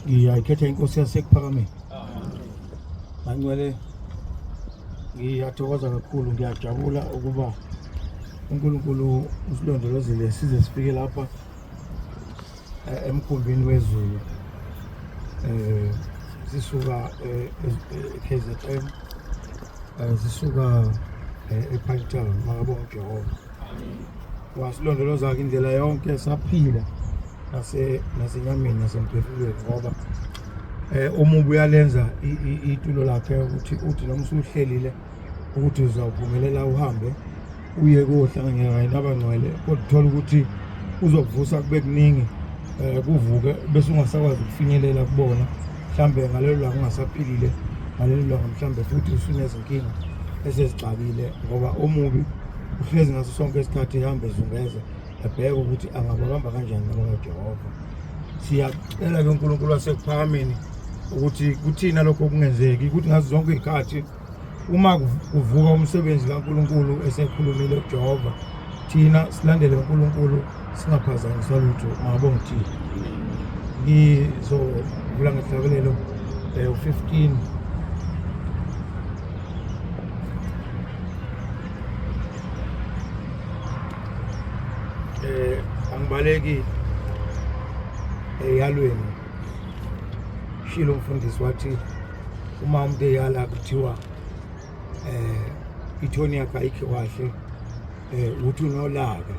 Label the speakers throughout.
Speaker 1: ngiyayikhetha inkosi yasekuphakameni. Mangcwele ngiyathokoza kakhulu, ngiyajabula ukuba uNkulunkulu usilondolozile size sifike lapha emkhumbini wezulu. Sisuka KZN, sisuka ePhayitown. Makabonge uJehova. Wasilondoloza indlela yonke, saphila nasenyameni nasemphefumulweni, ngoba umubi uyalenza itulo lakhe ukuthi uthi noma usuhlelile ukuthi uzawuphumelela uhambe uye kohlanganyela nabangcwele, kodwa uthola ukuthi uzokuvusa kube kuningi, kuvuke bese ungasakwazi ukufinyelela kubona. Mhlambe ngalelo langa ungasaphilile, ngalelo langa mhlambe futhi usunezinkinga esezixakile, ngoba omubi uhlezi ngaso sonke isikhathi ehambe ezungeza ebheke ukuthi angabamba kanjani noma kaJehova. Siyacela ke uNkulunkulu wasekuphakameni ukuthi kuthina lokho kungenzeki, ukuthi ngazo zonke izikhathi uma kuvuka umsebenzi kaNkulunkulu esekhulumile uJehova, thina silandele uNkulunkulu singaphazanyiswa lutho. Ngabonga uThixo. Ngizovula ngehlabelelo u-15 angibaleki eyalweni. Shilo umfundisi wathi uma umuntu eyala kuthiwa ithoni yakhe ayikho kahle, uthi unolaka,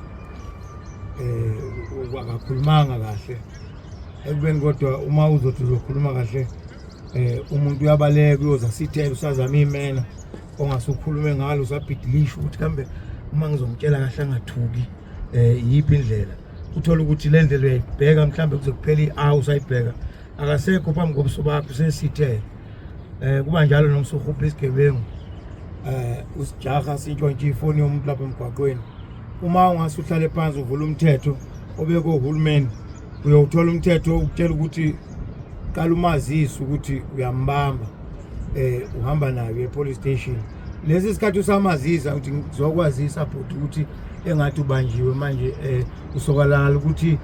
Speaker 1: akakhulumanga kahle ekubeni. Kodwa uma uzothi uzokhuluma kahle, umuntu uyabaleka uyoza sithela, usazama imena ongasukhulume ngalo, usabhidilisha ukuthi kambe uma ngizomtshela kahle angathuki yiphi indlela. Uthola ukuthi le ndlela uyayibheka, mhlambe kuzokuphela i-hour usayibheka, akasekho phambi kobuso bakho, sesithele. Kuba njalo noma usuhupha isigebengu, usijaha sintshontshe ifoni yomuntu lapha emgwaqweni. Uma ungase uhlale phansi uvula umthetho obekwe uhulumeni, uyawuthola umthetho ukutshela ukuthi qala umazisi ukuthi uyambamba, uhamba naye e-police station. Lesi sikhathi usamazisa ukuthi ngizokwazisa bhuti ukuthi engathi ubanjiwe manje, usokalala ukuthi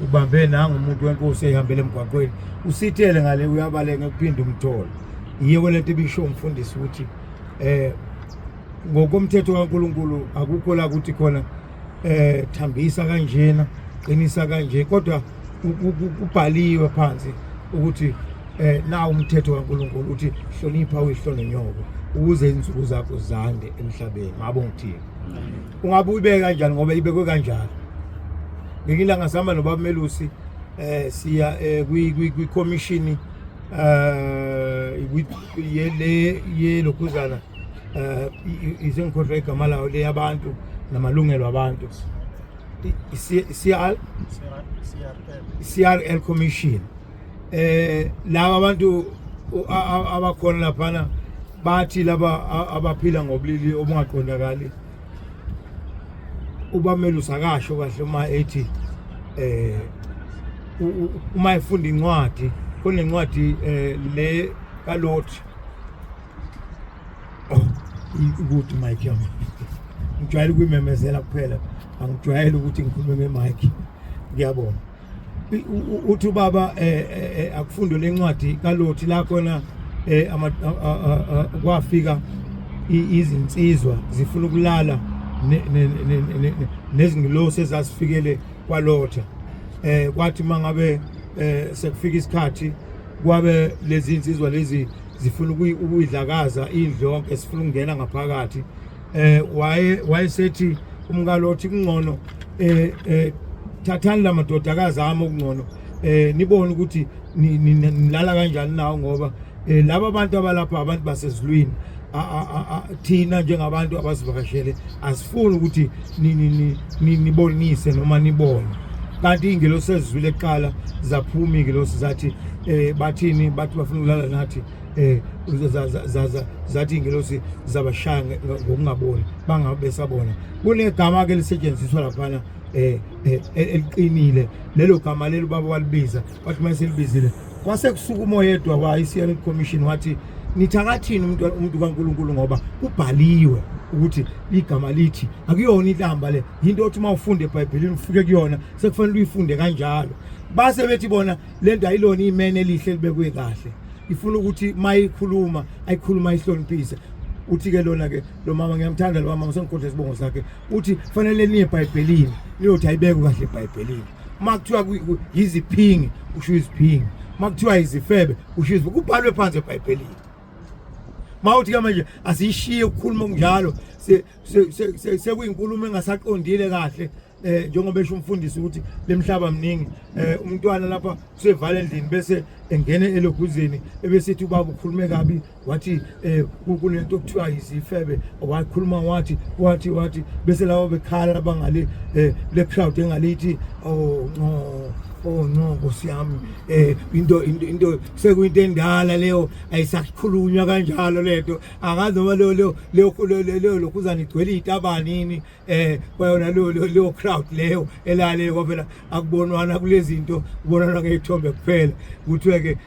Speaker 1: ubambe nangumuntu wenkosi ehambele emgwaqweni, usithele ngale uyabaleka ukuphinde umthole. Yiyo lento ebisho umfundisi ukuthi ngokomthetho kaNkulunkulu akukho la ukuthi khona thambisa kanjena, qinisa kanje, kodwa kubhaliwe phansi ukuthi nawo umthetho kaNkulunkulu uthi hlonipha uyihlolo nenyoko ukuze insuku zakho zande emhlabeni. Ngabonga uThixo. Ungabe uyibeke kanjani ngoba ibekwe kanjalo. Ngilanga sihamba noBaba Melusi siya kwi-commission ye lokhuzana izengikhohlwa igama lawo le yabantu namalungelo abantu, CRL commission. Laba abantu abakhona laphana bathi laba abaphila ngobulili obungaqondakali, uBaba Melusi akasho kahle uma ethi uma efunda incwadi, kunencwadi le kaLot. Ukuthi Mike yami ngijwayele ukuyimemezela kuphela, angijwayele ukuthi ngikhulume nge-mic. Ngiyabona uthi ubaba akufunde le ncwadi kaLot la khona kwafika izinsizwa zifuna ukulala nezingilosi ezazifikele kwaLotha. Kwathi mangabe sekufika isikhathi kwabe lezi insizwa lezi zifuna ukuyidlakaza indlu yonke, esifuna ukungena ngaphakathi. Wayesethi umkaLothi kungcono thathani la madodakazi ami okungcono nibone ukuthi nilala kanjani nawo, ngoba laba abantu abalapha abantu basezulwini, thina njengabantu abasivakashele asifuni ukuthi nibonise noma nibone. Kanti ingelosi sezizwile eqala zaphuma ingelosi zathi bathini, bathi bafuna ukulala nathi, zathi ingelosi zabashaya ngokungaboni bangabe besabona. Kunegama ke lisetshenziswa laphana eliqinile, lelo gama lelo baba walibiza, wathi mase libizile kwase kusuka umoya yedwa wa-CRL commission wathi nithakathini umuntu kaNkulunkulu, ngoba kubhaliwe ukuthi igama lithi akuyona inhlamba le, into othi uma ufunde eBhayibhelini ufike kuyona sekufanele uyifunde kanjalo. base bethi bona lento ayilona imene elihle libekwe kahle ifuna ukuthi mayikhuluma ayikhuluma ihloniphise uthi ke lona ke lo mama ngiyamthanda lo mama ngisengikhonhle isibongo sakhe uthi fanele niye eBhayibhelini niyothi ayibeke kahle eBhayibhelini makuthiwa yiziphingi usho iziphingi makuthiwa izifebe usho izifebe kubhalwe phansi eBhayibhelini mawuthi ke manje asishiye ukukhuluma njalo sekuyinkulumo engasaqondile kahle njengoba esho umfundisi ukuthi lemhlaba mningi umntwana lapha usevala endlini bese engene eloguzeni ebesithi ubaba ukhulume kabi wathi kunento okuthiwa izifebe wakhuluma wathi bese labo bekhala bangale le crowd engalithi oh no Nkosi yami into sekuyinto endala leyo ayisakhulunywa kanjalo lento akazi noma leyo lokuzana igcwele itabani bayona leyo crowd leyo elale kwaphela akubonwana kulezi zinto ubonana ngezithombe kuphela kuthiwe ke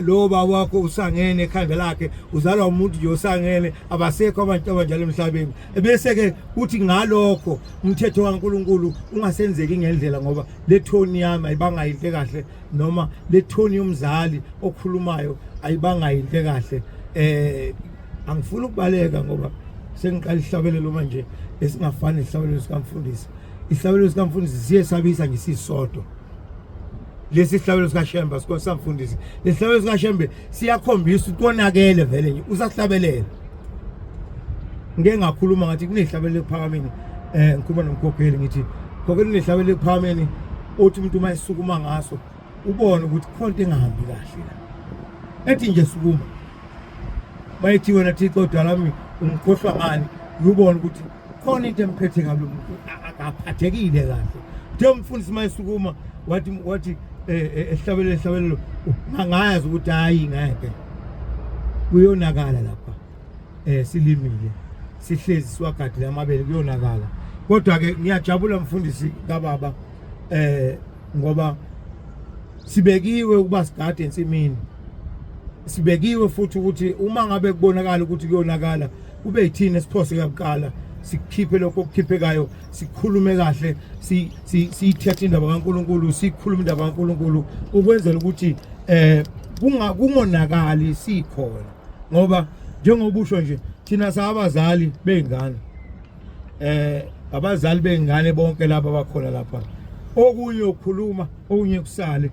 Speaker 1: lo baba wakho usangene ekhanda lakhe uzalwa umuntu nje osangene abasekho abantu abanjalo emhlabeni bese ke uthi ngalokho umthetho kaNkuluNkulu ungasenzeki ngendlela ngoba le tone yami ayibanga into kahle noma le tone yomzali okhulumayo ayibanga into kahle angifuni ukubaleka ngoba sengiqala ihlabelelo manje esingafani ihlabelelo sikamfundisi ihlabelelo sikamfundisi siyesabisa ngisisodwa lesi sihlabelelo sikaShembe sikomfundisi lesihlabelelo sikaShembe siyakhombisa ukonakele vele nje usahlabelela ngeke ngakhuluma ngathi kunehlabelelo ephakameni ngikhuluma nomkhokheli ngithi khokheli nehlabelelo ephakameni othi umuntu mayisukuma ngaso ubone ukuthi khonto engahambi kahle la ethi nje sukuma mayithi wena Thixo dalami ungikhohlwa ngani uyubona ukuthi khona into emphethe kabi umuntu akaphathekile kahle nje umfundisi mayisukuma wathi ehlabelelo mangayazi ukuthi hayi ngeke kuyonakala lapha silimile sihlezi siwagadile amabele kuyonakala kodwa ke ngiyajabula mfundisi kababa ngoba sibekiwe ukuba sigade ensimini sibekiwe futhi ukuthi uma ngabe kubonakala ukuthi kuyonakala kube yithini esiphose kakuqala sikhiphe lokho okukhiphekayo sikhulume kahle sithethe indaba kaNkuluNkulu sikhulume indaba kaNkuluNkulu ukwenzela ukuthi kungonakali sikhona ngoba njengoba usho nje thina sabazali bengane abazali bengane bonke laba abakhona lapha okunye ukukhuluma okunye kusale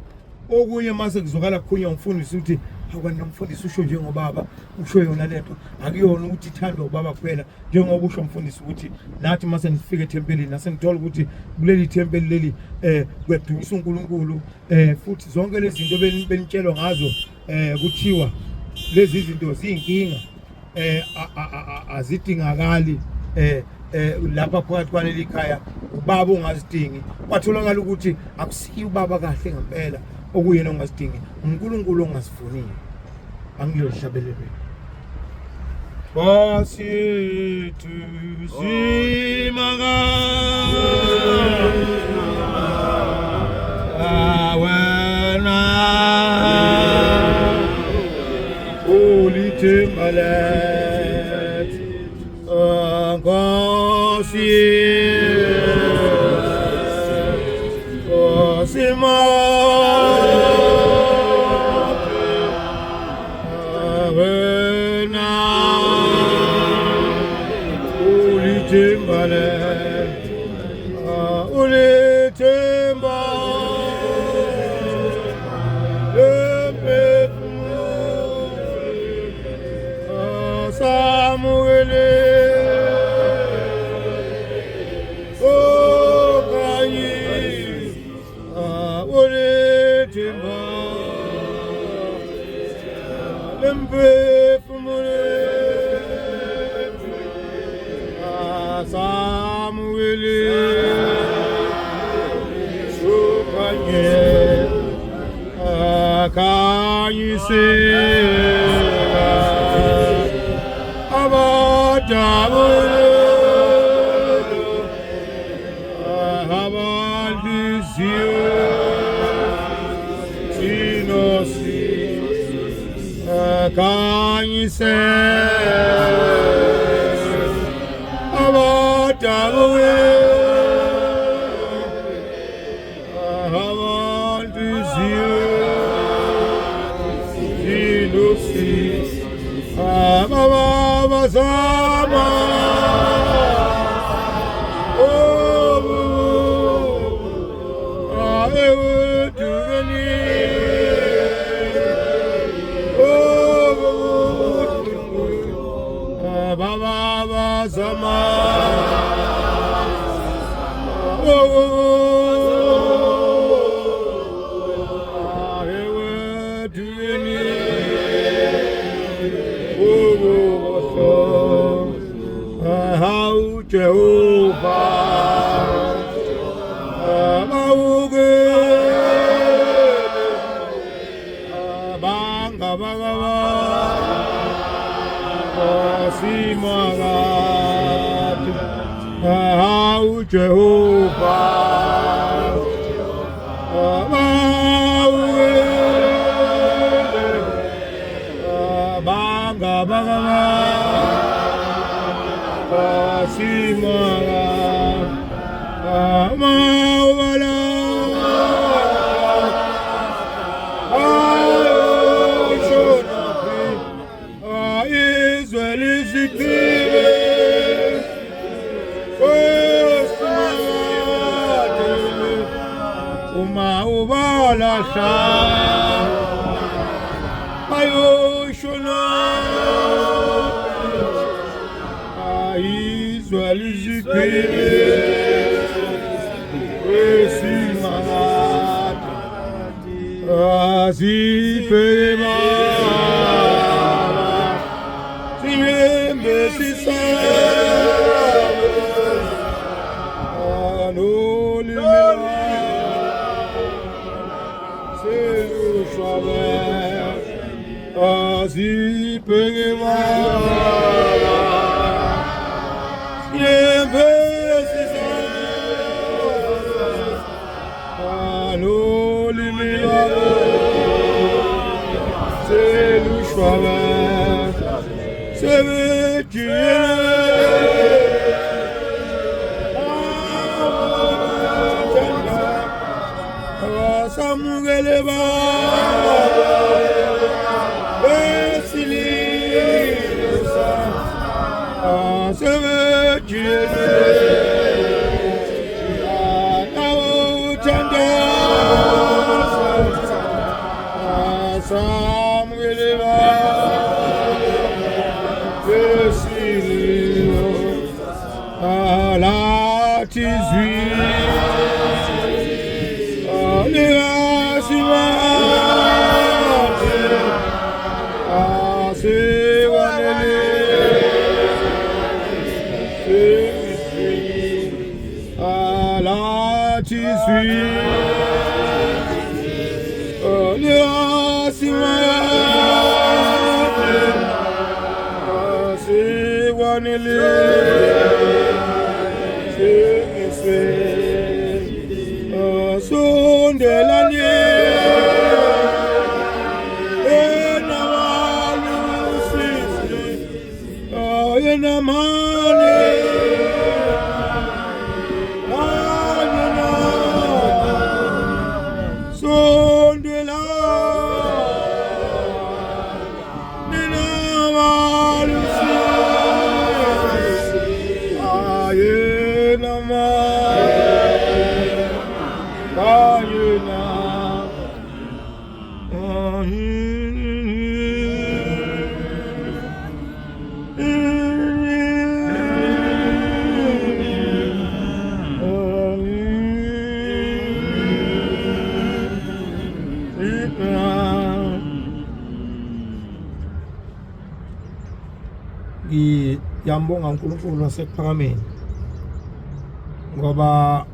Speaker 1: okunye mase kuzokala khunye umfundisi ukuthi akwana umfundisi usho njengobaba usho yona lento akuyona ukuthi ithandwa ubaba kuphela njengoba usho umfundisi ukuthi nathi mase nifike ethempelini nasengithola ukuthi kuleli thempeli leli kwedunyisa uNkulunkulu futhi zonke lezi zinto benitshelwa ngazo kuthiwa lezi zinto ziyinkinga azidingakali lapha phakathi kwaleli khaya ubaba ongazidingi kwatholakala ukuthi akusiyi ubaba kahle ngempela okuyena ongazidingi uNkulunkulu ongasifunile angiyohlabelele Basi tuzimaga awena ulitimbalet Gosi Gosima awena ulitimbalet Can you see about this can you say about Baba Sama Baba Sama Jehovah, Banga Banga, Simagat, how Jehovah, Banga Banga. Ngiyambonga uNkulunkulu wasekuphakameni ngoba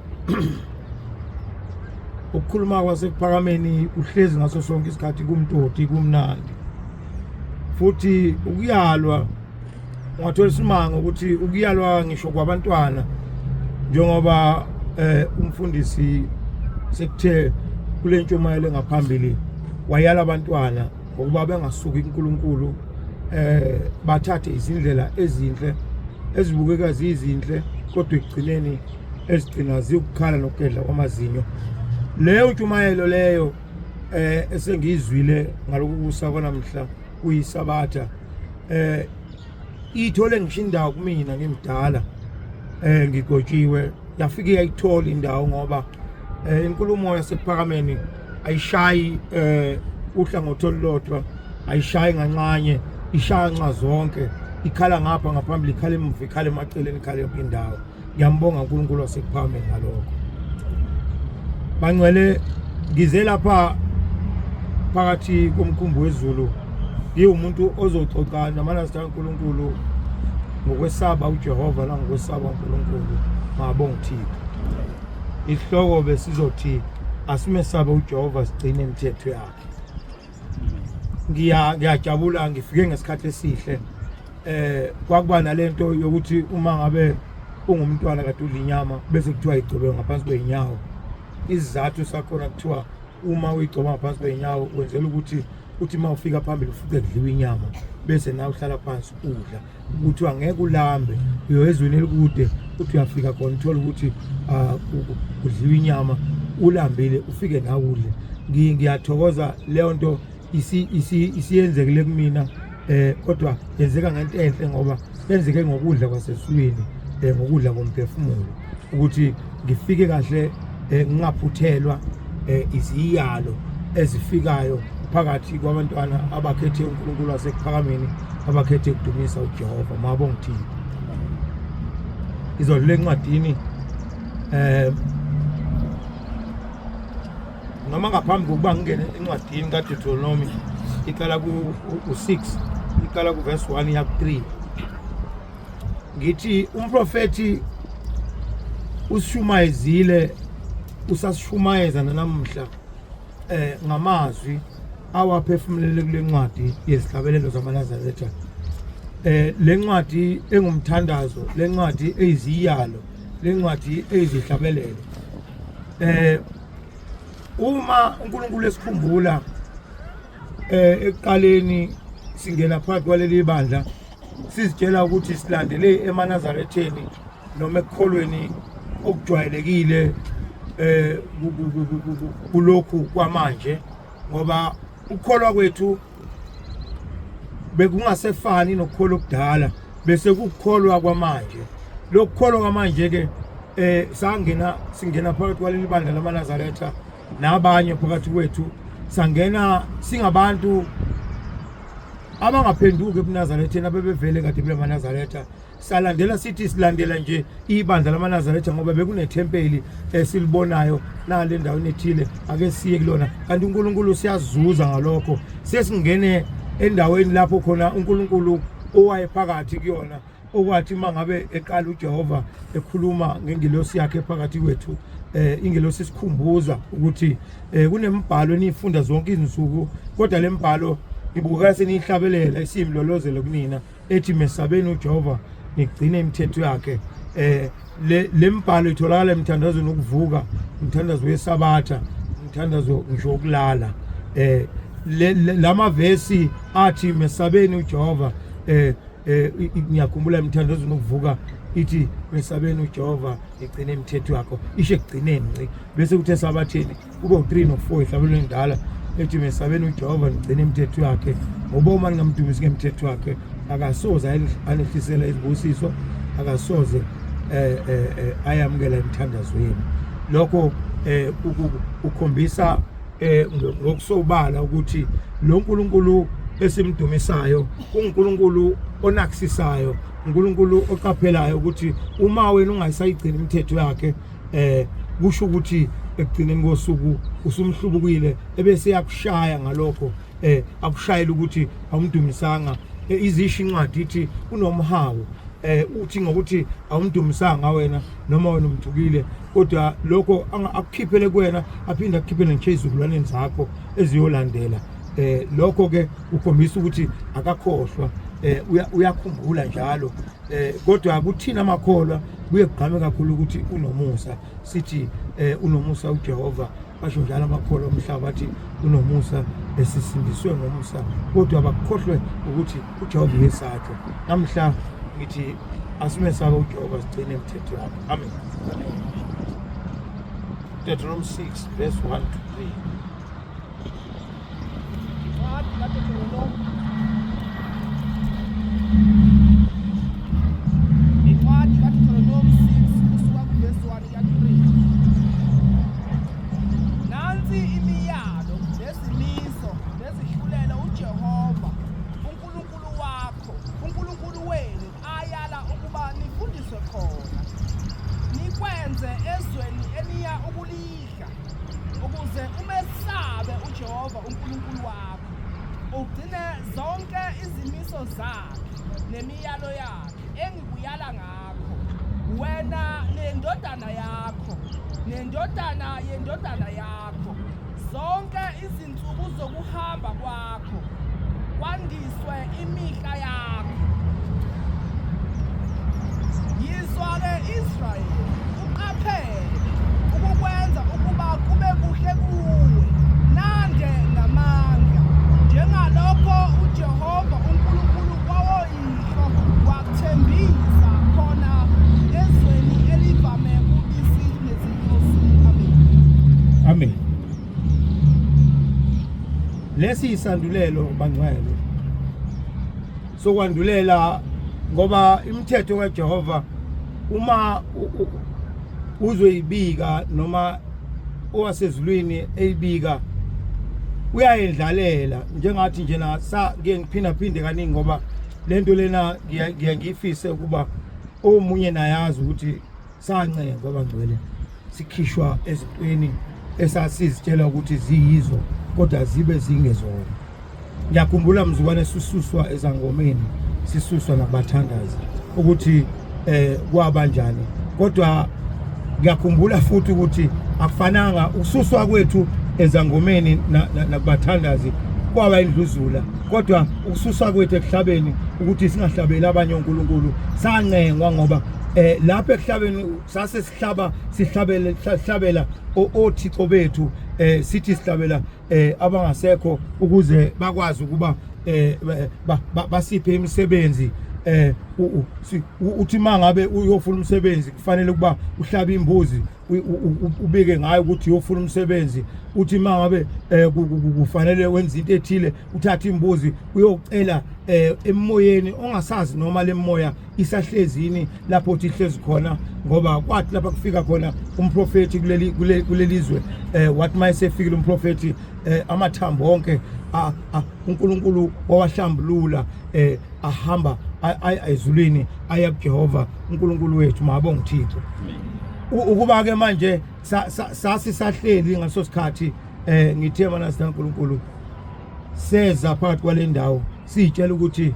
Speaker 1: ukukhuluma kwasekuphakameni uhlezi ngaso sonke isikhathi kumtoti kumnandi futhi ukuyalwa ngathola isimanga ukuthi ukuyalwa ngisho kwabantwana njengoba umfundisi sekuthe kule ntshumayelo ngaphambili wayala abantwana ngokuba bengasuki kuNkulunkulu bathathe izindlela ezinhle ezibukeka zizinhle kodwa ekugcineni ezigcina zikukhala nokudla kwamazinyo. Leyo ntshumayelo leyo esengizwile ngalokubusa kwanamhla kuyisabatha ithole ngisho indawo kumina ngimdala ngigotshiwe yafike yayithola indawo ngoba inkulumo yasephakameni ayishayi uhlangothi olulodwa ayishayi ngancanye ishaya nxa zonke ikhala ngapha ngaphambili ikhala emuva ikhala emaceleni ikhala yonke indawo ngiyambonga uNkulunkulu wasephakameni ngalokho bangcwele ngize lapha phakathi komkhumbi wezulu ngiwumuntu ozoxoxa namanazitha uNkulunkulu ngokwesaba uJehova nangokwesaba uNkulunkulu mabonga uThixo isihloko besizothi asimesaba uJehova sigcine imithetho yakhe ngiyajabula ngifike ngesikhathi esihle kwakuba nalento yokuthi uma ngabe ungumntwana kade udla inyama bese kuthiwa igcobe ngaphansi kweinyawo isizathu sakhona kuthiwa uma uyigcoba ngaphansi kweinyawo wenzela ukuthi uma ufika phambili ufuke kudliwa inyama bese nawe uhlala phansi udla ukuthi angeke ulambe uyezweni elikude uthi uyafika khona uthola ukuthi kudliwa inyama ulambile ufike nawe udle ngiyathokoza leyo nto isiyenzekile kumina kodwa yenzeka ngento enhle ngoba yenzeke ngokudla kwasesulwini ngokudla komphefumulo ukuthi ngifike kahle ngingaphuthelwa iziyalo ezifikayo phakathi kwabantwana abakhethe uNkulunkulu wasekuphakameni abakhethe ukudumisa uJehova mabonga uThixo izodlule encwadini noma ngaphambi kokuba ngingene encwadini kaDeuteronomy iqala ku6 iqala ku verse 1 ya 3 ngithi umprofeti ushumayezile usashumayeza namhla ngamazwi awaphefumulele kule ncwadi yezihlabelelo zamaNazaretha le ncwadi engumthandazo le ncwadi eyiziyalo le ncwadi eyizihlabelelo uma uNkulunkulu esikhumbula ekuqaleni singena phakathi kwaleli bandla sizitshela ukuthi silandele emanazaretheni noma ekukholweni okujwayelekile kulokhu kwamanje ngoba ukukholwa kwethu bekungasefani nokukholwa okudala bese kukukholwa kwamanje lokukholwa kwamanje ke singena phakathi kwaleli bandla lamaNazaretha nabanye phakathi kwethu sangena singabantu abangaphenduki ebuNazaretheni abebevele kade bemaNazaretha salandela sithi silandela nje ibandla lamaNazaretha ngoba bekunethempeli esilibonayo nale endaweni ethile ake siye kulona kanti uNkulunkulu siyazuza ngalokho sesingene endaweni lapho khona uNkulunkulu owayephakathi kuyona okwathi mangabe eqala uJehova ekhuluma ngengilosi yakhe phakathi kwethu ingilosi sikhumbuza ukuthi kunembhalo enifunda zonke izinsuku kodwa lembhalo ibuka senihlabelela isimlolozelo kunina ethi mesabeni uJehova nigcine imithetho yakhe lembhalo itholakala emthandazweni wokuvuka umthandazo wesabatha umthandazo ngisho ukulala lama verse athi mesabeni uJehova ngiyakhumbula emthandazweni wokuvuka ithi mesabeni uJehova igcine imithetho yakho ishe egcineni bese kuthi esabatheni kube u3 no4 ihlabelelo endala ethi mesabeni uJehova ngigcine imithetho yakhe ngoba uma ningamdumisi ngemithetho yakhe akasoze anehlisela izibusiso akasoze ayamukela emthandazweni lokho ukhombisa ngokusobala ukuthi lo nkulunkulu esimdumisayo uNkulunkulu onakusisayo uNkulunkulu oqaphelayo ukuthi uma wena ungayisayigcina imithetho yakhe kusho ukuthi ekugcineni kosuku usumhlubukile ebese yakushaya ngalokho akushayela ukuthi awumdumisanga izisho incwadi ithi unomhawu uthi ngokuthi awumdumisanga wena noma wena umthukile kodwa lokho akukhiphele kuwena aphinda akukhiphele nje izizukulwaneni zakho eziyolandela lokho ke ukhombisa ukuthi akakhohlwa uyakhumbula njalo kodwa kuthina amakholwa kuye kugqame kakhulu ukuthi unomusa sithi unomusa uJehova basho njalo amakholwa omhlaba athi unomusa esisindiswe ngomusa kodwa abakhohlwe ukuthi uJehova uyesathu namhla ngithi asimesaba uJehova sigcine imithetho yakhe amen. Deuteronomy 6 verse 1 to 3
Speaker 2: incwadi kaDeuteronomy 6 kusuka kuvesi 1 kuya 3. Nansi imiyalo nezimiso nezihlulelo uJehova uNkulunkulu wakho, uNkulunkulu wenu ayala ukuba nifundiswe khona, nikwenze ezweni eniya ukulidla, ukuze umesabe uJehova uNkulunkulu wakho, ugcine zonke izimiso zakhe nemiyalo yakhe engikuyala ngakho, wena nendodana yakho, nendodana yendodana yakho, zonke izinsuku zokuhamba kwakho, kwandiswe imihla yakho. Yizwa-ke Israyeli, uqaphele ukukwenza ukuba kube kuhle kuwe, nande ngamandla, njengalokho uJehova uNkulunkulu wawoyihlo wakuthembisa khona ezweni elivame ubisi nezinyosi. Amen.
Speaker 1: Amen. Lesi isandulelo bangcwele sokwandulela ngoba imithetho kaJehova uma uzoyibika noma owasezulwini eyibika uyayendlalela njengathi nje na ngeke ngiphinda kaningi ngoba lento lena ngiyangifise ukuba omunye nayazi ukuthi sancenge ngoba ngcwele sikhishwa ezintweni esasizitshela ukuthi ziyizo kodwa zibe zingezona. Ngiyakhumbula mzukwane sisuswa ezangomeni, sisuswa nabathandazi ukuthi kwabanjani, kodwa ngiyakhumbula futhi ukuthi akufananga ususwa kwethu ezangomeni nakubathandazi kwaba indluzula, kodwa ukususwa kwethu ekuhlabeni ukuthi singahlabeli abanye onkulunkulu sancengwa ngoba lapha ekuhlabeni sase sihlabela othixo bethu, sithi sihlabela abangasekho ukuze bakwazi ukuba basiphe imisebenzi. Uthi mangabe uyofuna umsebenzi kufanele ukuba uhlabe imbuzi ubike ngayo ukuthi uyofuna umsebenzi. Uthi mangabe kufanele wenza into ethile uthathe imbuzi uyocela emoyeni ongasazi noma lemoya isahlezini lapho uthi ihlezi khona, ngoba kwathi lapha kufika khona umprofeti kulelizwe wathi mayesefikile umprofeti amathambo onke uNkulunkulu wawahlambulula ahamba ezulwini aya kuJehova uNkulunkulu wethu. Mabonga uThixo. Ukuba ke manje sasisahleli ngaso sikhathi ngithe mana sikaNkulunkulu seza phakathi kwale ndawo sitshela ukuthi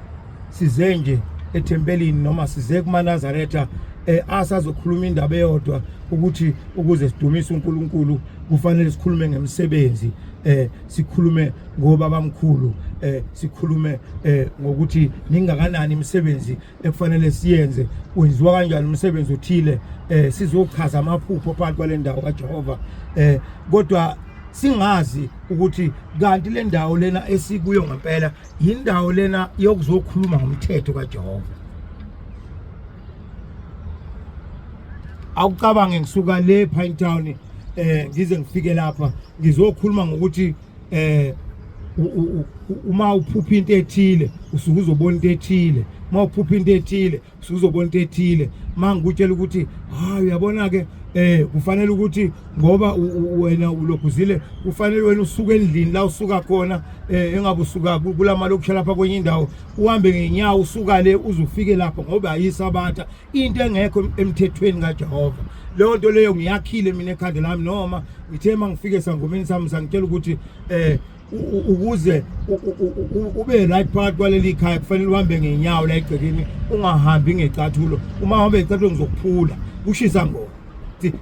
Speaker 1: size nje ethempelini noma size kumaNazaretha asazokhuluma indaba eyodwa ukuthi ukuze sidumise uNkulunkulu kufanele sikhulume ngemisebenzi, sikhulume ngobaba mkhulu, sikhulume ngokuthi ningakanani imisebenzi ekufanele siyenze, wenziwa kanjani umsebenzi othile, sizochaza amaphupho phakathi kwale ndawo kaJehova, kodwa singazi ukuthi kanti le ndawo lena esikuyo ngempela yindawo lena yokuzokhuluma ngomthetho kaJehova. Awucabange ngisuka le Pinetown ngize ngifike lapha ngizokhuluma ngokuthi uma uphupha into ethile usuke uzobona into ethile, uma uphupha into ethile usuke uzobona into ethile. Mangikutshela ukuthi hayi uyabona ke kufanele ukuthi ngoba wena ulokhuzile kufanele wena usuke endlini la usuka khona, engabe usuka kulamalokusha lapha kwenye indawo uhambe ngenyawo usuka le uzufike lapha ngoba ayisabatha into engekho emthethweni kaJehova. Leyo nto leyo ngiyakhile mina ekhanda lami, noma ngithe mangifike esangomeni sami sangitshela ukuthi ukuze ube right phakathi kwaleli khaya kufanele uhambe ngenyawo la egcekeni, ungahambi ngecathulo. Uma uhambe ngecathulo ngizokuphula kushisa ngoma.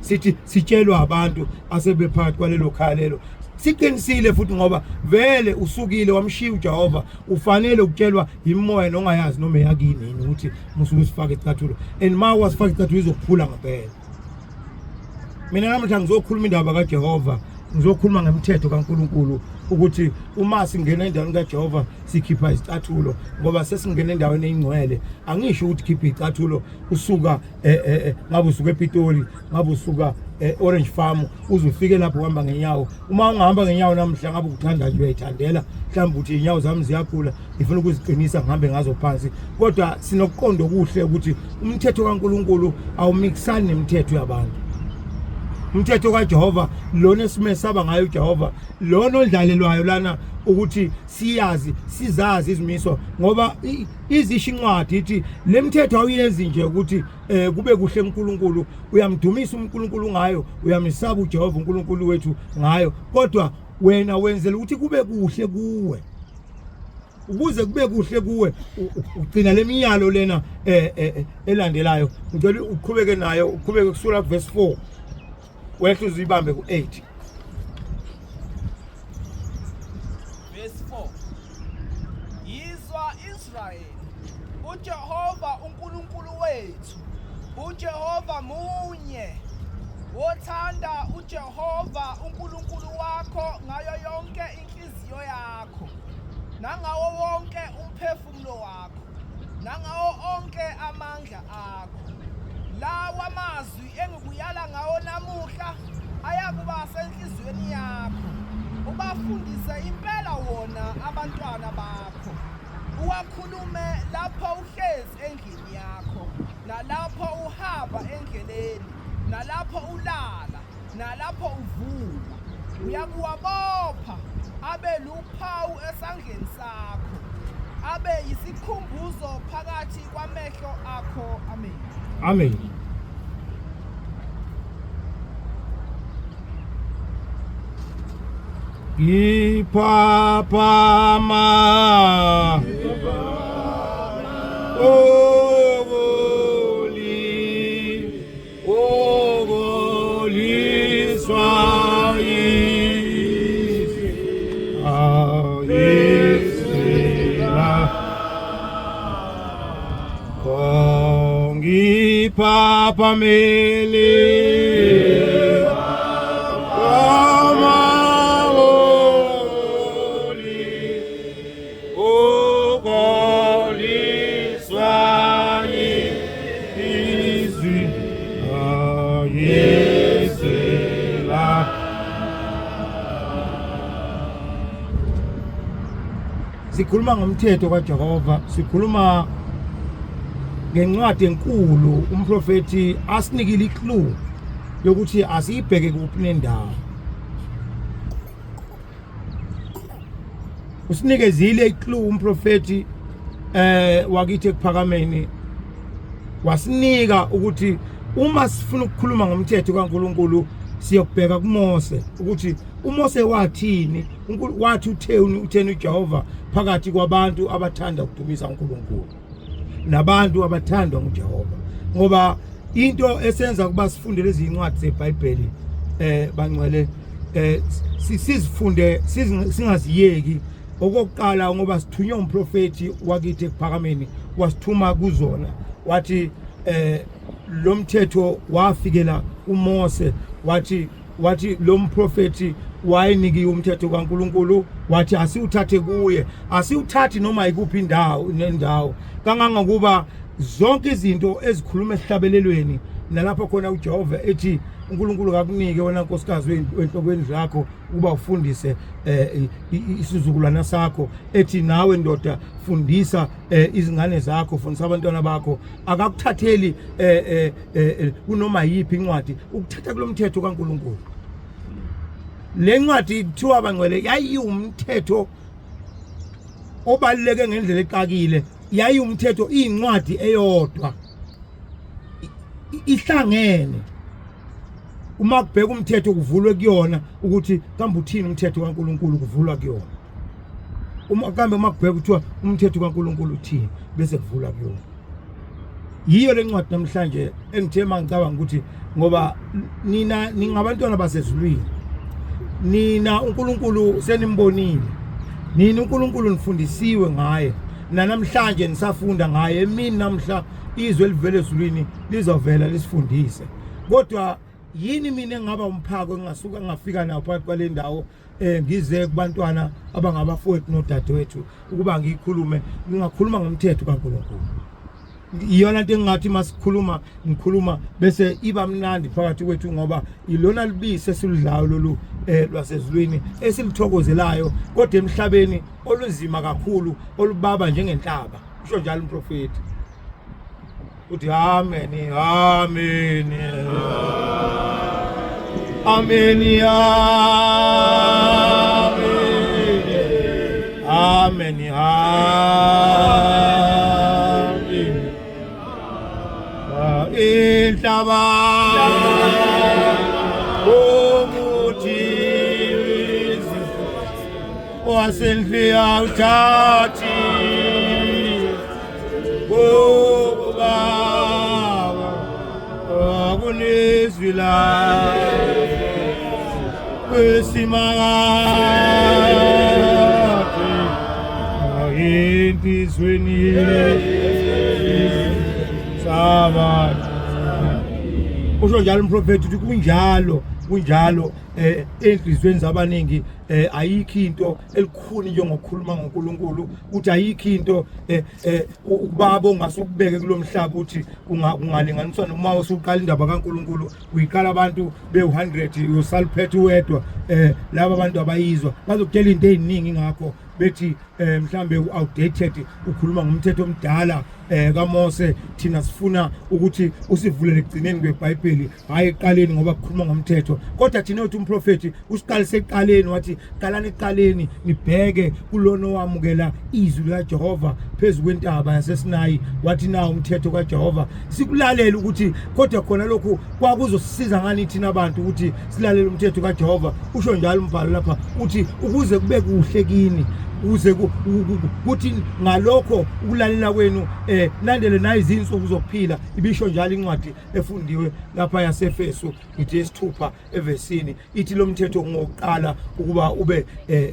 Speaker 1: Sithi sitshelwa abantu asebe phakathi kwalelo khaya lelo, siqinisile futhi ngoba vele usukile wamshiya uJehova, ufanele ukutshelwa imoya nongayazi noma yakini ukuthi musuke sifake icathulo, and ma wasifaka icathulo izokuphula ngempela. Mina namhla ngizokhuluma indaba kaJehova ngizokhuluma ngemithetho kaNkuluNkulu ukuthi uma singena endaweni kaJehova sikhipha izicathulo ngoba sesingena endaweni engcwele angisho ukuthi khipha izicathulo usuka ngabe usuka ePitoli ngabe usuka Orange Farm uzufike lapho uhamba ngenyawo uma ungahamba ngenyawo namhla ngabe ukuthanda nje uyayithandela mhlawumbe uthi inyawo zami ziyakhula ngifuna ukuziqinisa ngihambe ngazo phansi kodwa sinokuqonda okuhle ukuthi umthetho kaNkuluNkulu awumixani nemithetho yabantu umthetho kaJehova lona esimesaba ngayo uJehova lona odlalelwayo lana ukuthi sizazi izimiso ngoba izisho incwadi ithi lemithetho awuyenzi nje ukuthi kube kuhle uNkulunkulu uyamdumisa uNkulunkulu ngayo uyamsaba uJehova uNkulunkulu wethu ngayo kodwa wena wenzela ukuthi kube kuhle kuwe ukuze kube kuhle kuwe ugcina lemiyalo lena elandelayo ngicela uqhubeke nayo uqhubeke kusula verse 4 wethu uzibambe ku8
Speaker 2: verse 4 Yizwa Israel uJehova uNkulunkulu wethu uJehova munye wothanda uJehova uNkulunkulu wakho ngayo yonke inhliziyo yakho nangawo wonke umphefumulo wakho nangawo onke amandla akho lawa mazwi engikuyala ngawo namuhla ayakuba senhlizweni yakho ubafundise impela wona abantwana bakho uwakhulume lapho uhlezi endlini yakho nalapho uhamba endleleni nalapho ulala nalapho uvuka uyakuwabopha abe luphawu esandleni sakho abe yisikhumbuzo phakathi kwamehlo akho amen
Speaker 1: amen Ipapama Ogoli Swahili Kongi Papa Mele sikhuluma ngomthetho kaJehova sikhuluma ngencwadi enkulu umprofeti asinikile iclue yokuthi asiyibheke kuphi nendawo usinikezile iclue umprofeti wakithi ekuphakameni wasinika ukuthi uma sifuna ukukhuluma ngomthetho kaNkuluNkulu siyokubheka kuMose ukuthi uMose wathini wathi utheni uJehova phakathi kwabantu abathanda ukudumisa uNkulunkulu nabantu abathandwa nguJehova ngoba into esenza kuba sifunde lezi incwadi zeBhayibheli bangcwele sizifunde singaziyeki okokuqala ngoba sithunywe umprofeti wakithi ekuphakameni wasithuma kuzona wathi lo mthetho wafikela uMose wathi lo mprofeti wayiniki umthetho kaNkuluNkulu wathi asiwuthathe kuye asiwuthathi noma ikuphi nendawo kangangokuba zonke izinto ezikhuluma esihlabelelweni nalapho khona uJehova ethi uNkulunkulu kakunike wena nkosikazi wenhlokweni zakho ukuba ufundise isizukulwana sakho ethi nawe ndoda fundisa izingane zakho fundisa abantwana bakho akakuthatheli kunoma yipi incwadi ukuthatha kulomthetho kaNkulunkulu le ncwadi kuthiwa bangcwele yayiyumthetho obaluleke ngendlela eqakile yayiyumthetho incwadi eyodwa ihlangene uma kubheka umthetho kuvulwe kuyona ukuthi kambe uthini umthetho kaNkuluNkulu kuvulwa kuyona kambe uma kubheka kuthiwa umthetho kaNkuluNkulu uthini bese kuvulwa kuyona yiyo le ncwadi namhlanje engithema ngicabanga ukuthi ngoba nina ningabantwana basezulwini nina uNkulunkulu senimbonile nina uNkulunkulu nifundisiwe ngaye namhlanje nisafunda ngaye emini namhla izwe livele ezulwini lizovela lisifundise kodwa yini mina engaba umphako engasuka ngafika nawo phakathi kwale ndawo ngize kubantwana abangabafowethu nodadewethu ukuba ngikhulume ngingakhuluma ngomthetho kaNkulunkulu. Iyona into engathi masikhuluma ngikhuluma bese iba mnandi phakathi kwethu ngoba ilona libise esiludlayo lolu lwasezulwini esilithokozelayo kodwa emhlabeni olunzima kakhulu olubaba njengenhlaba. Usho njalo umprofeti. Uthi amen amen amen amen inhlaba umuthi wasendliya uthathi baba akunizwi la kwesimakathi ayintizweni sabantu. Usho njalo umprofeti uthi kunjalo enhlizweni zabaningi ayikho into elikhuni njengokukhuluma ngoNkulunkulu. Uthi ayikho into ubaba ongasukubeke kulomhlaba uthi ungalinganiswa noma usuqala indaba kaNkulunkulu uyiqala abantu be100 uyosaliphethe wedwa. Laba abantu abayizwa bazokutshela into eziningi ngakho bethi mhlambe outdated ukhuluma ngomthetho omdala kaMose. Thina sifuna ukuthi usivulele egcineni kweBhayibheli hayi eqaleni ngoba kukhuluma ngomthetho. Kodwa thina uthi umprofeti usiqalise eqaleni wathi qalani eqaleni nibheke kulona owamukela izwi likaJehova phezulu kwentaba yaseSinayi wathi nawo umthetho kaJehova sikulalela ukuthi kodwa khona lokhu kwakuzosisiza ngani thina abantu ukuthi silalele umthetho kaJehova. Usho njalo umbhalo lapha uthi ukuze kube kuhle kini uze kuthi ngalokho ukulalela kwenu nandele nayi izinsuku zokuphila. Ibisho njalo incwadi efundiwe lapha yaseFesu ithi 6 evesini ithi lo mthetho ngokuqala ukuba ube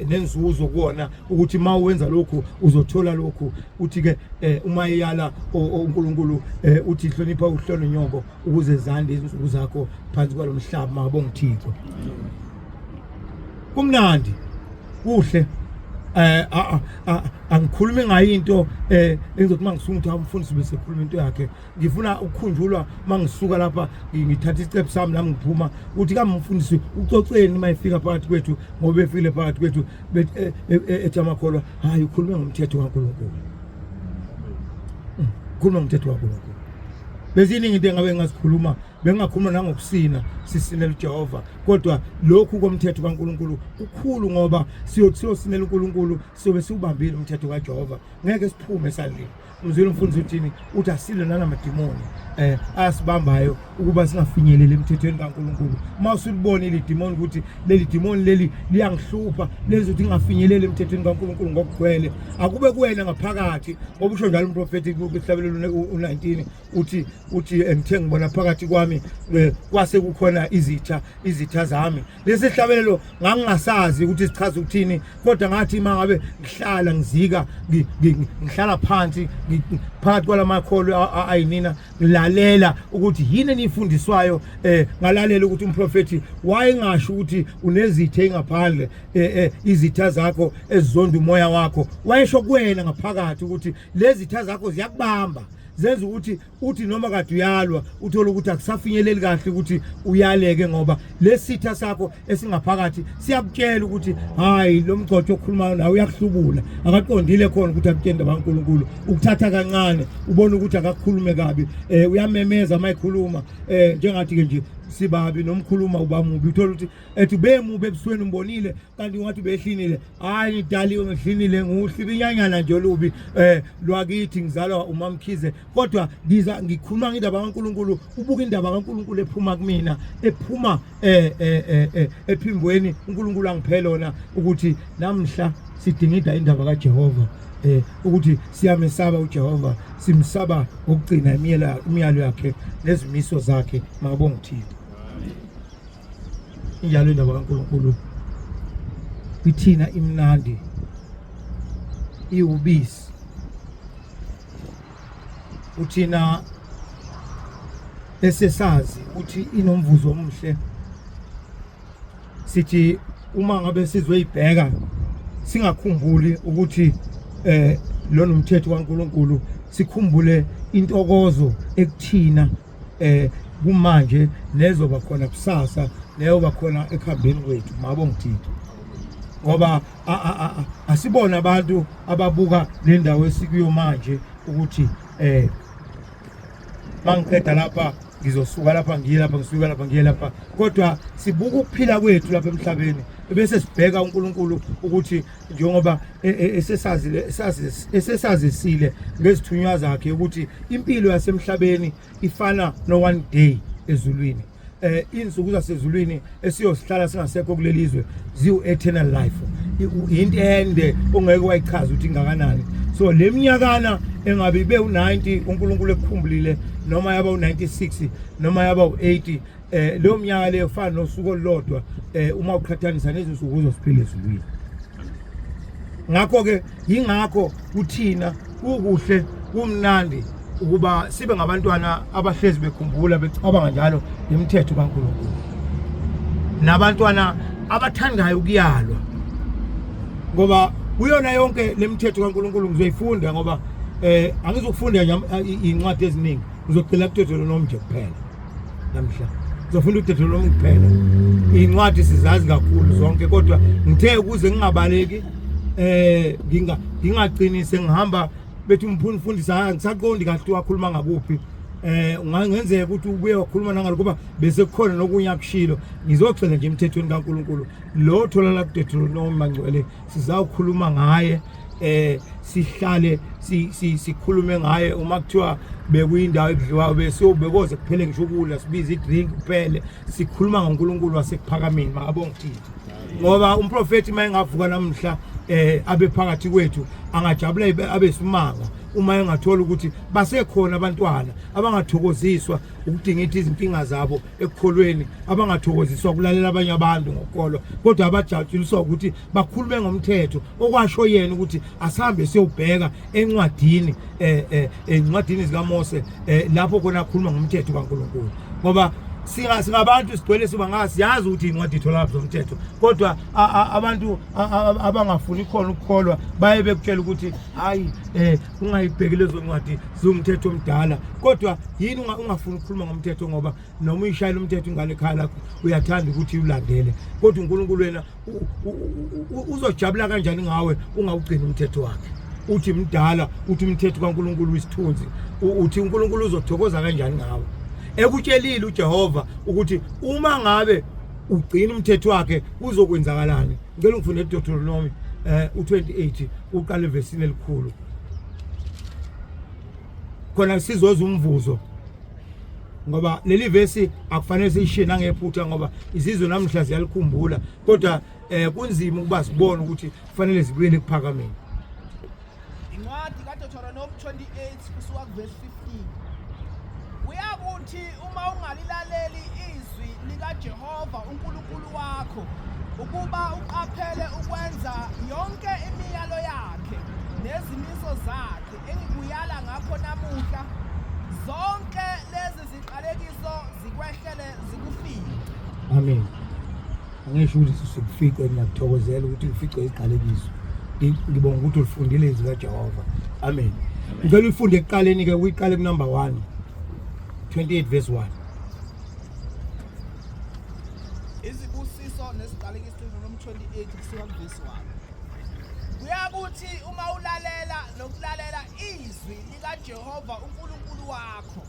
Speaker 1: nenzuzo kuona ukuthi mawenza lokho uzothola lokho. Uthi ke uma eyala uNkulunkulu uthi hlonipha uhlolo nyoko ukuze zande izinsuku zakho phansi kwalomhlaba makabonga uThixo. Kumnandi kuhle. Angikhulumi ngayinto engizothi mangisuka umfundisi bese khuluma into yakhe. Ngifuna ukukhunjulwa mangisuka lapha ngithatha isicep sami nami ngiphuma uthi kamfundisi ucoceni mayifika phakathi kwethu ngoba efile phakathi kwethu ethamakholwa hayi ukhuluma ngomthetho kaNkulunkulu. Khuluma ngomthetho kaNkulunkulu. Beziningi into engabe ngasikhuluma bengakhuluma nangokusina sisinela uJehova kodwa lokhu komthetho kaNkulunkulu ukhulu ngoba siyosinela uNkulunkulu siyobe siubambile umthetho kaJehova ngeke siphume esandleni. Umzwelo umfundisi uthini uthi asile nanamadimoni asibambayo ukuba singafinyeleli emthethweni kaNkulunkulu. Mawusibone ile demon ukuthi leli demon leli liyangihlupha lenza ukuthi ngingafinyeleli emthethweni kaNkulunkulu ngokugcwele akube kuwena ngaphakathi ngoba usho njalo umprofeti kuHlabelelo u19 uthi ngithe ngibona phakathi kwami kwase kukhona izitha zami. Lesi hlabelelo ngangingasazi ukuthi sichaza ukuthini kodwa ngathi mangabe ngihlala ngizika ngihlala phansi phakathi kwalamakholwa ayinina ngilalela ukuthi yini enifundiswayo ngalalela ukuthi umprofeti wayengasho ukuthi unezitha engaphandle izitha zakho ezizonda umoya wakho. Wayesho kuwena ngaphakathi ukuthi lezi zitha zakho ziyakubamba zenza ukuthi uthi noma kade uyalwa uthola ukuthi akusafinyeleli kahle ukuthi uyaleke ngoba lesitha sakho esingaphakathi siyakutshela ukuthi hayi lo mgcotsho okhuluma nawe uyakuhlubula akaqondile khona ukuthi akutshenda baNkulunkulu ukuthatha kancane ubona ukuthi akakhulume kabi uyamemeza mayikhuluma njengathi ke nje sibabi nomkhuluma ubamubi uthola ukuthi ethi bemubi ebusweni umbonile kanti ngathi behlinile hayi ngidaliwe ngihlinile nguhlibinyanyana nje olubi lwakithi ngizalwa uMamkhize kodwa ngikhuluma ngendaba kaNkulunkulu ubuka indaba kaNkulunkulu ephuma kumina ephuma ephimbweni uNkulunkulu angiphela ukuthi namhla sidinga indaba kaJehova ukuthi siyamesaba uJehova simsaba ukugcina imiyalo yakhe nezimiso zakhe makabonga uThixo. Injalo indaba kaNkulunkulu ithina imnandi iubisi uthina esesazi ukuthi inomvuzo omhle sithi uma ngabe sizoyibheka singakhumbuli ukuthi lona umthetho kaNkuluNkulu sikhumbule intokozo ekuthina kumanje nezoba khona kusasa leyo bakhona ekhambeni kwethu mabo ngithini ngoba asibona abantu ababuka le ndawo esikuyo manje ukuthi mangiqeda lapha ngizosuka lapha ngiye lapha ngisuka lapha ngiye lapha kodwa sibuka ukuphila kwethu lapha emhlabeni bese sibheka uNkulunkulu ukuthi njengoba esesazisile ngezithunywa zakhe ukuthi impilo yasemhlabeni ifana no one day ezulwini insuku zasezulwini esiyosihlala singasekho kulelizwe ziwu eternal life into ende ongeke wayichaza ukuthi ingakanani so leminyakana engabe ibe u90 uNkulunkulu ekukhumbulile noma yaba u96 noma yaba u80 leyo minyaka leyo fana nosuku olodwa uma uqhathanisa nezinsuku zosiphila ezulwini ngakho ke yingakho kuthina ukuhle kumnandi ukuba sibe ngabantwana abahlezi bekhumbula becabanga njalo imithetho kaNkulunkulu nabantwana abathandayo ukuyalwa ngoba kuyona yonke lemithetho kaNkulunkulu ngizoyifunda ngoba angizokufunda incwadi eziningi ngizogcina kuDuteronomy nje kuphela namhla ngizofunda uDuteronomy kuphela incwadi sizazi kakhulu zonke kodwa ngithe ukuze ngingabaleki ngingaqinise ngihamba bethi umfundisa ngisaqondi kahle wakhuluma ngakuphi ungangenzeka ukuthi ubuye wakhuluma nangalo kuba bese kukhona nokunye akushilo ngizogcina nje emthethweni kaNkulunkulu lo thola kuDuteronomy mangcwele sizawukhuluma ngaye sihlale sikhulume ngaye uma kuthiwa bekuyindawo edliwayo bese ubekoze kuphele ngisho ukudla sibiza idrink kuphele sikhuluma ngoNkulunkulu wasekuphakameni makabonga uThixo ngoba umprofeti mayengavuka namhla abe phakathi kwethu angajabula abe simanga uma engathola ukuthi basekhona abantwana abangathokoziswa ukudingitha izinkinga zabo ekukholweni abangathokoziswa ukulalela abanye abantu ngokholwa kodwa abajatshuliswa ukuthi bakhulume ngomthetho okwasho yena ukuthi asihambe siyobheka encwadini encwadini zikaMose lapho khona akhuluma ngomthetho kaNkulunkulu ngoba singabantu sigcwele siba ngasiyazi ukuthi incwadi ithola lapho zomthetho kodwa abantu abangafuni khona ukukholwa baye bekutshela ukuthi hayi ungayibheki lezo ncwadi zomthetho omdala kodwa yini ungafuni ukukhuluma ngomthetho ngoba noma uyishayela umthetho ingane ekhaya lakho uyathanda ukuthi ulandele kodwa uNkulunkulu wena uzojabula kanjani ngawe ungawugcina umthetho wakhe uthi mdala uthi umthetho kaNkulunkulu wisithunzi uthi uNkulunkulu uzothokoza kanjani ngawe ekutshelile uJehova ukuthi uma ngabe ugcina umthetho wakhe uzokwenzakalani ngicela ngifunde eDuteronomy u28 uqala evesini elikhulu khona sizoza umvuzo ngoba leli vesi akufanele siyishiye nangephutha ngoba izizwe namhla ziyalikhumbula kodwa kunzima ukuba sibone ukuthi kufanele zibuyele kuphakameni
Speaker 2: incwadi kaDuteronomy 28 kusuka kuverse 15 uyakuthi uma ungalilaleli izwi likaJehova uNkulunkulu wakho ukuba uqaphele ukwenza yonke imiyalo yakhe nezimiso zakhe engikuyala ngakho namuhla zonke lezi ziqalekiso zikwehlele zikufike
Speaker 1: amen angisho ukuthi sikufike ngiyakuthokozela ukuthi ufice iziqalekiso ngibonga ukuthi ulifundile izwi kaJehova amen ngicela ufunde ekuqaleni ke uyiqale kunumber 1 28 verse 1
Speaker 2: izibusiso nesiqalekiso Deuteronomy 28 kusuka kuverse 1 uyakuthi uma ulalela nokulalela izwi likaJehova uNkulunkulu wakho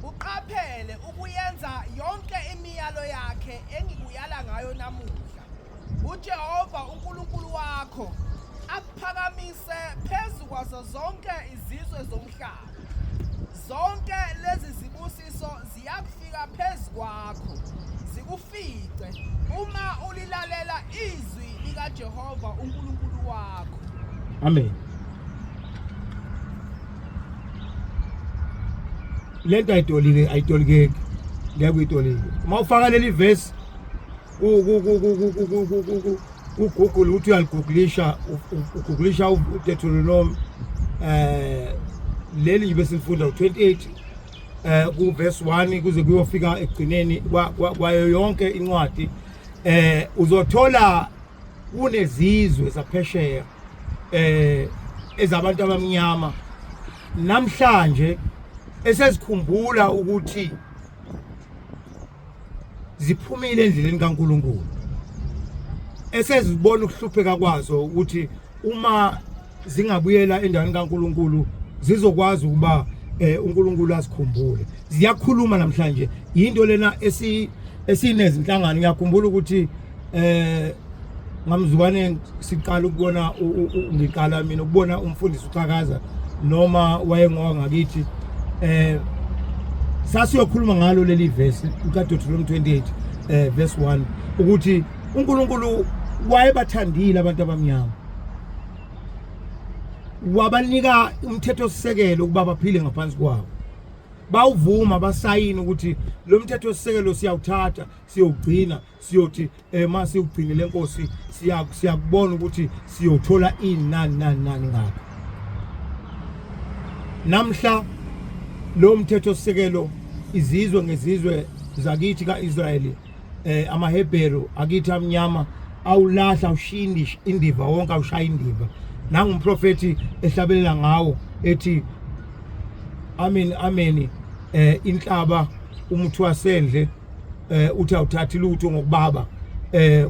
Speaker 2: uqaphele ukuyenza yonke imiyalo yakhe engikuyala ngayo namuhla uJehova uNkulunkulu wakho akuphakamise phezu kwazo zonke izizwe zomhlaba zonke lezi zibusiso ziyakufika phezu kwakho zikufice uma ulilalela izwi likaJehova uNkulunkulu wakho
Speaker 1: amen lento ayitolike ngiyakuyitolika uma ufaka leli verse uGoogle uthi uyaliguglisha uDuteronomy leli bese sifunda u28 ku verse 1 kuze kuyofika egcineni kwayo yonke incwadi uzothola kunezizwe zaphesheya ezabantu abamnyama namhlanje esezikhumbula ukuthi ziphumile endleleni kaNkulunkulu esezibona ukuhlupheka kwazo ukuthi uma zingabuyela endaweni kaNkulunkulu zizokwazi ukuba uNkulunkulu asikhumbule. Ziyakhuluma namhlanje into lena esinezinhlangano. Ngiyakhumbula ukuthi ngamzukwane siqala ukubona ngiqala mina ukubona umfundisi uChakaza noma wayengowa ngakithi sasiyokhuluma ngalo leli verse uDuteronomy 28 verse 1 ukuthi uNkulunkulu wayebathandile abantu abamnyama wabanika umthetho sisekelo ukuba baphile ngaphansi kwawo. Bawuvuma basayina ukuthi lo mthetho sisekelo siyawuthatha siyogcina siyothi mase ugcine lenkosi siyakubona ukuthi siyothola inani ngakho. Namhla lo mthetho sisekelo izizwe ngezizwe zakithi kaIsrayeli amaHebheru akithi amnyama awulahla ushindi indiva wonke awushaya indiva. Nangu umprofeti ehlabelela ngawo ethi amen inhlaba umuthi wasendle uthi awuthathi lutho ngokubaba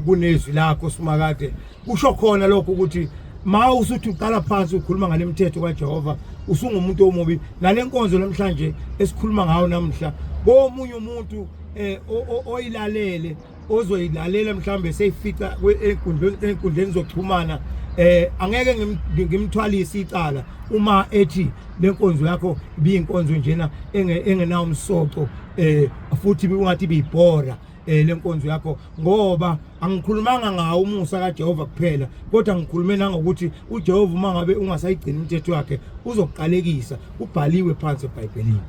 Speaker 1: kunezwi lakho simakade. Kusho khona lokho ukuthi ma usuthi uqala phansi ukhuluma ngale mthetho kaJehova usungumuntu omubi. Nalenkonzo namhlanje esikhuluma ngawo namhla komunye umuntu oyilalele ozoyilalela mhlambe seyifica enkundleni zokuxhumana angeke ngimthwalise icala uma ethi lenkonzo yakho ibiyinkonzo njena engenawo umsoco futhi ungathi biyibhora lenkonzo yakho ngoba angikhulumanga ngawo umusa kaJehova kuphela kodwa ngikhulume nangokuthi uJehova uma ngabe ungasayigcina imithetho yakhe uzokuqalekisa. Ubhaliwe phansi eBhayibhelini.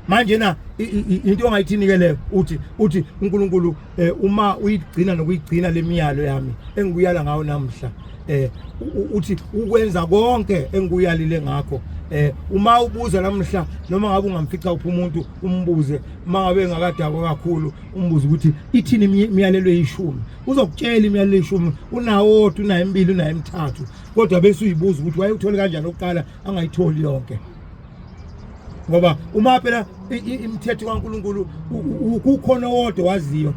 Speaker 1: Manje na into ongayithini-ke leyo uthi uNkulunkulu uma uyigcina nokuyigcina lemiyalo yami engikuyala ngawo namhla uthi ukwenza konke engikuyalile ngakho. Uma ubuza namhla noma ngabe ungamfica uphi umuntu umbuze uma ngabe engakadakwa kakhulu umbuze ukuthi ithini imiyalelo eyishumi uzokutshela imiyalelo eyishumi unawo unayo emibili unayo emithathu kodwa bese uyibuza ukuthi wayeuthole kanjani oqala angayitholi yonke. Ngoba uma phela imithetho kaNkulunkulu kukhona wodwa waziyo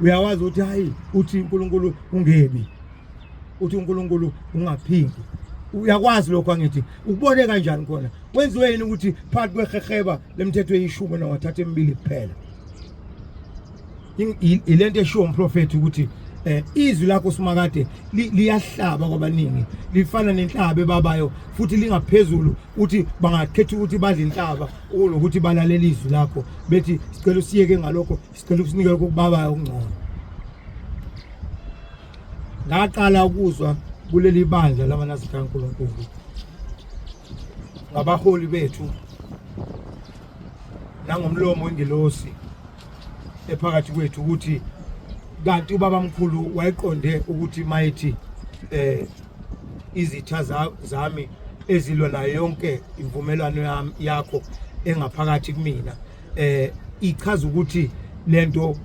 Speaker 1: uyawazi ukuthi hayi uthi uNkulunkulu ungebi uthi uNkulunkulu ungaphindi. Uyakwazi lokho angithi ukubone kanjani khona wenziwe yini ukuthi phakathi kweheheba lemithetho eyishumi nawathatha emibili kuphela. Ilento eshiwo umprofeti ukuthi izwi lakho simakade liyahlaba kwabaningi lifana nenhlaba ebabayo futhi lingaphezulu uthi bangakhetha ukuthi badle inhlaba ukuthi balalele izwi lakho bethi sicela usiyeke ngalokho sicela usinike lokho kubabayo okungcono. Ngaqala ukuzwa kuleli bandla labanazwi kaNkulunkulu ngabaholi bethu nangomlomo wengelosi ephakathi kwethu ukuthi kanti ubaba mkhulu wayeqonde ukuthi mayithi izitha zami ezilwa nayo yonke imvumelwano yakho engaphakathi kumina ichaza ukuthi lento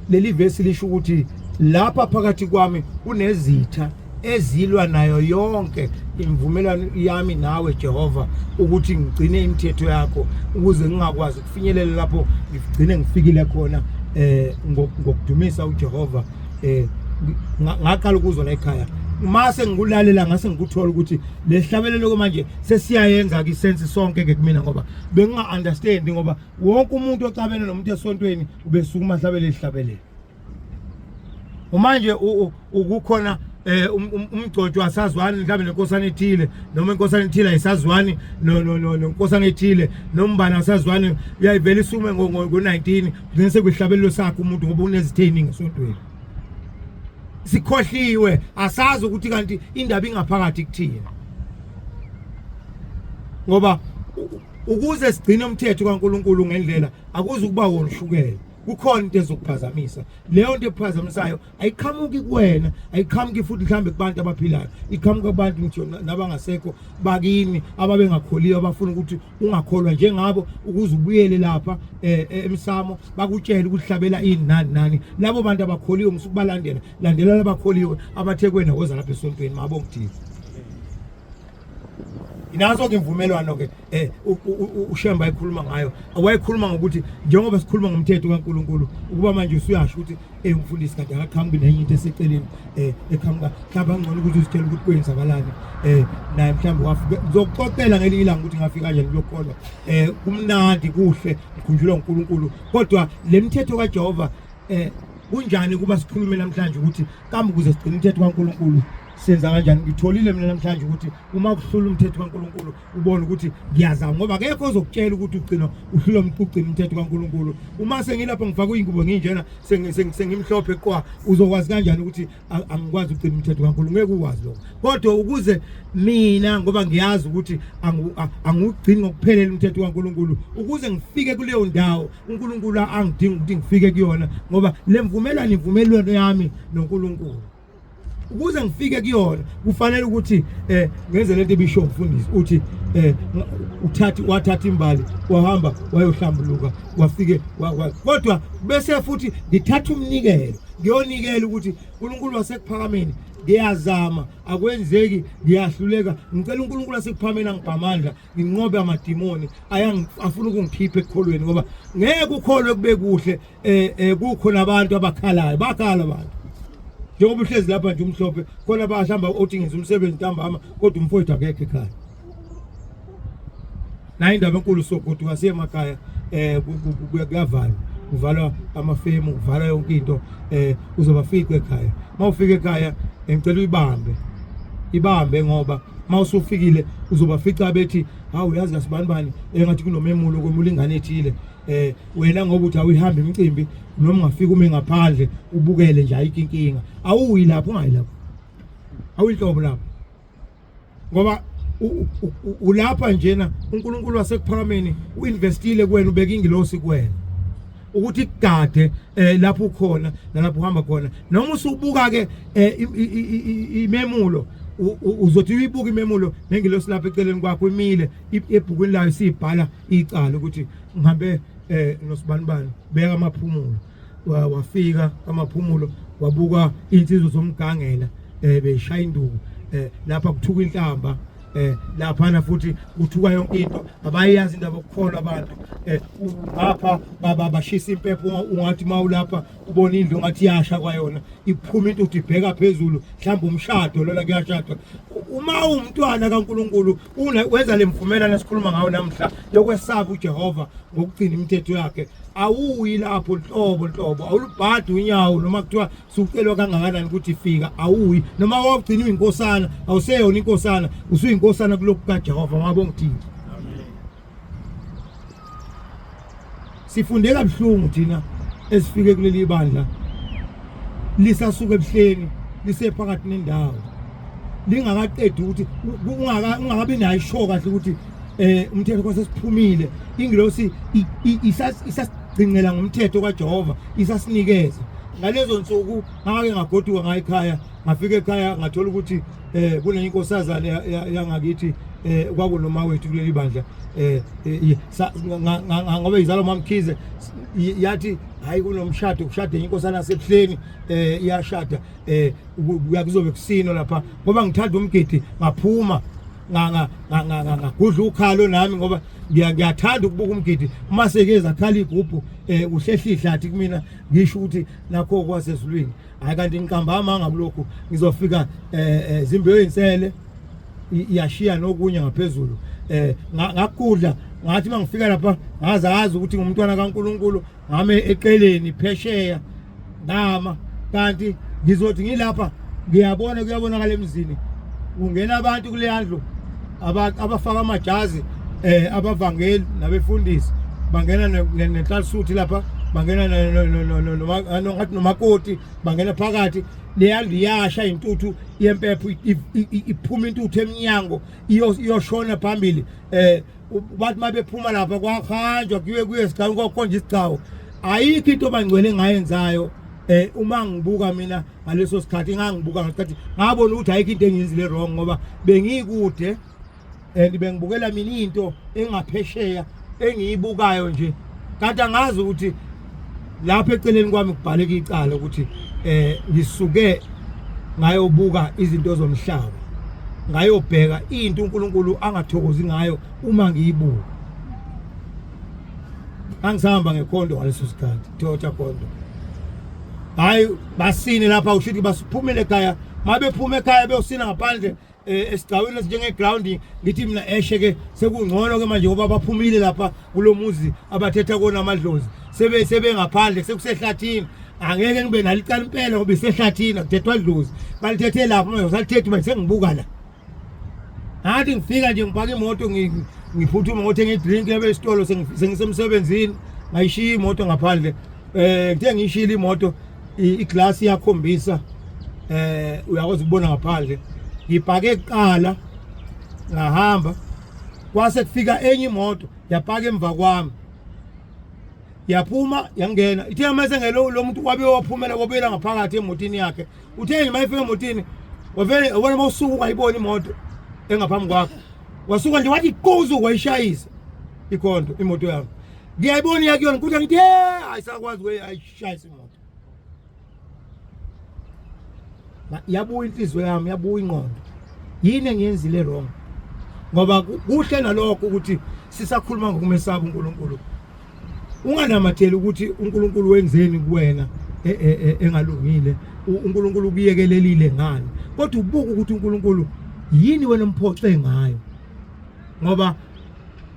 Speaker 1: leli verse lisho ukuthi lapha phakathi kwami kunezitha ezilwa nayo yonke imvumelwano yami nawe Jehova ukuthi ngigcine imithetho yakho ukuze ngingakwazi ukufinyelela lapho ngigcine ngifikile khona ngokudumisa uJehova. Ngaqala ukuzwa la ekhaya mase ngikulalela ngase ngikuthola ukuthi lehlabelelo manje sesiyayenza ke isense sonke ke kumina ngoba benginga understand ngoba wonke umuntu ocabene nomuntu esontweni ubesuka mahlabele ihlabelelo. Manje ukukhona umgcojo asazwani mhlawumbe nenkosana ethile noma inkosana ethile ayisazwani nonkosana ethile nombana asazwani uyayivela isume ngo19 bese kwihlabelelo sakhe umuntu ngoba unezitheni ngesontweni. Sikhohliwe asazi ukuthi kanti indaba ingaphakathi kuthina ngoba ukuze sigcine umthetho kaNkulunkulu ngendlela akuze ukuba wona ushukela kukhona into ezokuphazamisa. Leyo nto ephazamisayo ayiqhamuki kuwena, ayiqhamuki futhi mhlambe kubantu abaphilayo, iqhamuka kubantu ngisho nabangasekho bakini ababengakholiyo abafuna ukuthi ungakholwa njengabo ukuze ubuyele lapha emsamo bakutshela ukuthi hlabela ini nani. Labo bantu abakholiyo ngisukubalandela, landela labakholiyo abathekweni woza lapha esontweni mabonke uThixo. Inazo ke imvumelwano ke uShemba ekhuluma ngayo, awayikhuluma ngokuthi njengoba sikhuluma ngomthetho kaNkuluNkulu ukuba manje usuyasho ukuthi umfundisi kade akaqhamuki nenye into eseceleni eqhamuka mhlawumbe ngcono ukuthi usitshele ukuthi kwenzakalani naye mhlawumbe wafika ngizokuxoxela ngelinye ilanga ukuthi ngafika kanjani lokholwa kumnandi kuhle ngikhunjulwa uNkulunkulu. Kodwa le mithetho kaJehova kunjani kuba sikhulume namhlanje ukuthi kambe ukuze sigcine umthetho kaNkulunkulu senza kanjani? Ngitholile mina namhlanje ukuthi uma kuhlula umthetho kaNkulunkulu ubone ukuthi ngiyazama, ngoba akekho ozokutshela ukuthi ugcina uhlula ugcina umthetho kaNkulunkulu. Uma sengilapha ngifaka ingubo nginjena sengimhlophe kwa, uzokwazi kanjani ukuthi angikwazi ugcina umthetho kaNkulunkulu? Ngeke ukwazi lokho. Kodwa ukuze mina ngoba ngiyazi ukuthi angugcini ngokuphelela umthetho kaNkulunkulu, ukuze ngifike kuleyo ndawo uNkulunkulu angidinga ukuthi ngifike kuyona, ngoba le imvumelwano yami noNkulunkulu ukuze ngifike kuyona kufanele ukuthi ngenze lento ebisho umfundisi uthi wathatha imbali wahamba wayohlambuluka wafike kodwa bese futhi ngithatha umnikelo ngiyonikela ukuthi uNkulunkulu wasekuphakameni ngiyazama akwenzeki ngiyahluleka ngicela uNkulunkulu wasekuphakameni angiphamandla nginqobe amadimoni afuna ukungikhipha ekukholweni, ngoba ngeke ukholwe kube kuhle kukhona abantu abakhalayo bakhala abantu njengoba uhlezi lapha nje umhlophe khona bahamba othi ngenza umsebenzi ntambama kodwa umfowethu akekho ekhaya. Nayi indaba enkulu sokuthi wasiye emakhaya kuyavalwa, kuvalwa amafemu, kuvalwa yonke into uzobafika ekhaya. Mawufika ekhaya ngicela ibambe ngoba mawusufikile uzobafica bethi hawu yazi kasibani engathi kunomemulo kwemula ingane ethile wena ngoba uthi awuyihambe imicimbi noma ungafika ume ngaphandle ubukele nje ayikho inkinga, awuyi lapho ungayi lapho, awuyinhlobo lapho, ngoba ulapha njena uNkulunkulu wasekuphakameni uinvestile kuwena, ubeka ingilosi kuwena ukuthi kugade lapho ukhona nalapho uhamba khona. Noma usubuka ke imemulo uzothi uyibuka imemulo nengilosi lapha eceleni kwakho imile ebhukwini layo sibhala icala ukuthi ngihambe noSibanibani beka amaphumulo, wafika amaphumulo wabuka insizwe zomgangela beshaya induku lapha kuthuka inhlamba lapha futhi kuthuka yonke into abayazi indaba okukholwa abantu ngapha bashisa impepho ungathi mawulapha ubona indlu ngathi yasha kwayona iphuma into uthi ibheka phezulu mhlawumbe umshado lona kuyashada. Uma umntwana kaNkulunkulu wenza lemvumelano esikhuluma ngayo namhla yokwesaba uJehova ngokugcina imithetho yakhe, awuyi lapho nhlobo awulubhadi unyawo noma kuthiwa sucelwa kangakanani ukuthi fika, awuyi noma wawugcina inkosana awuseyona inkosana usuyinkosana kulokhu kaJehova. Ngabonga uThixo. Amen. Sifundeka buhlungu thina esifike kuleli bandla lisasuka ebuhleni lisephakathi nendawo lingakaqedi ukuthi ungakabi nayo isho kahle ukuthi umthetho kwasesiphumile, ingilosi isasigcinela ngomthetho kaJehova isasinikeza. Ngalezo nsuku ngake ngagoduka ngayi ekhaya, ngafika ekhaya ngathola ukuthi kunenye inkosazana yangakithi kwakunoma wethu kuleli bandla ngoba izalo mamkhize yathi hayi kunomshado kushade inkosana yasebuhleni iyashada kuzobe kusino lapha, ngoba ngithanda umgidi ngaphuma ngagudla ukhalo nami ngoba ngiyathanda ukubuka umgidi. Uma sekeza khala igubhu uhlehlihlathi kumina ngisho ukuthi nakho kwasezulwini, hayi kanti ngiqamba ngabulokhu ngizofika zimbeyo insele iyashiya nokunye ngaphezulu ngakudla ngathi mangifika lapha ngazazi ukuthi ngumntwana kaNkulunkulu ngame eqeleni phesheya ngama, kanti ngizothi ngilapha kuyabonakala emzini kungena abantu kule yandlu abafaka amajazi abavangeli nabefundisi bangena nenhlansuthi lapha, bangena ngathi nomakoti bangena phakathi leyandlu iyasha intuthu yempepho iphuma intuthu eminyango iyoshona phambili bathi mabephuma lapha kwahanjwa kuye sigcawu kokhonje isigcawu ayikho into bangcwele ngayenzayo uma ngibuka mina ngaleso sikhathi ngangibuka ngathi ngabona ukuthi ayikho into engiyizile wrong ngoba bengikude bengibukela mina into engaphesheya engiyibukayo nje kanti angazi ukuthi lapha eceleni kwami kubhaleka icala ukuthi ngisuke ngayobuka izinto zomhlaba ngayobheka into uNkulunkulu angathokozi ngayo uma ngiyibuka angisahamba ngekhondo ngaleso sikhathi Toyota Kondo hayi basine lapha ushithi basiphumele ekhaya mabephuma ekhaya beyosina ngaphandle esigcawini esinjenge ground ngithi mina esheke sekungcono ke manje ngoba baphumile lapha kulomuzi abathetha kona amadlozi sebe ngaphandle sekusehlathini angeke ngibe nalicala impela ngoba isehlathini akuthethwa dlozi balithethe lapha manje usalithethe manje sengibuka la ngathi ngifika nje ngipaka imoto ngiphuthuma ngothenga idrink yabe esitolo sengisemsebenzini ngayishiya imoto ngaphandle ngithe ngishila imoto iglass iyakhombisa uyakwazi ukubona ngaphandle ngipake eqala ngahamba kwase kufika enye imoto yapaka emva kwami yaphuma yangena ithe mase ngelo lo muntu kwabe waphumela wobela ngaphakathi emotini yakhe uthe mayifika emotini wavele wona mawusuka ungayibona imoto engaphambi kwakho wasuka nje wathi iquzu wayishayisa ikhonto imoto yami ngiyayibona yakuyona ukuthi ngithi ayisakwazi ayishayisa imoto yabuya inhliziyo yami yabuya ingqondo yini engiyenzile wrong ngoba kuhle nalokho ukuthi sisakhuluma ngokumesaba uNkulunkulu unganamatheli ukuthi uNkulunkulu wenzeni kuwena engalungile uNkulunkulu kuyekelelile ngani kodwa ubuka ukuthi uNkulunkulu yini wena mphoxe ngayo ngoba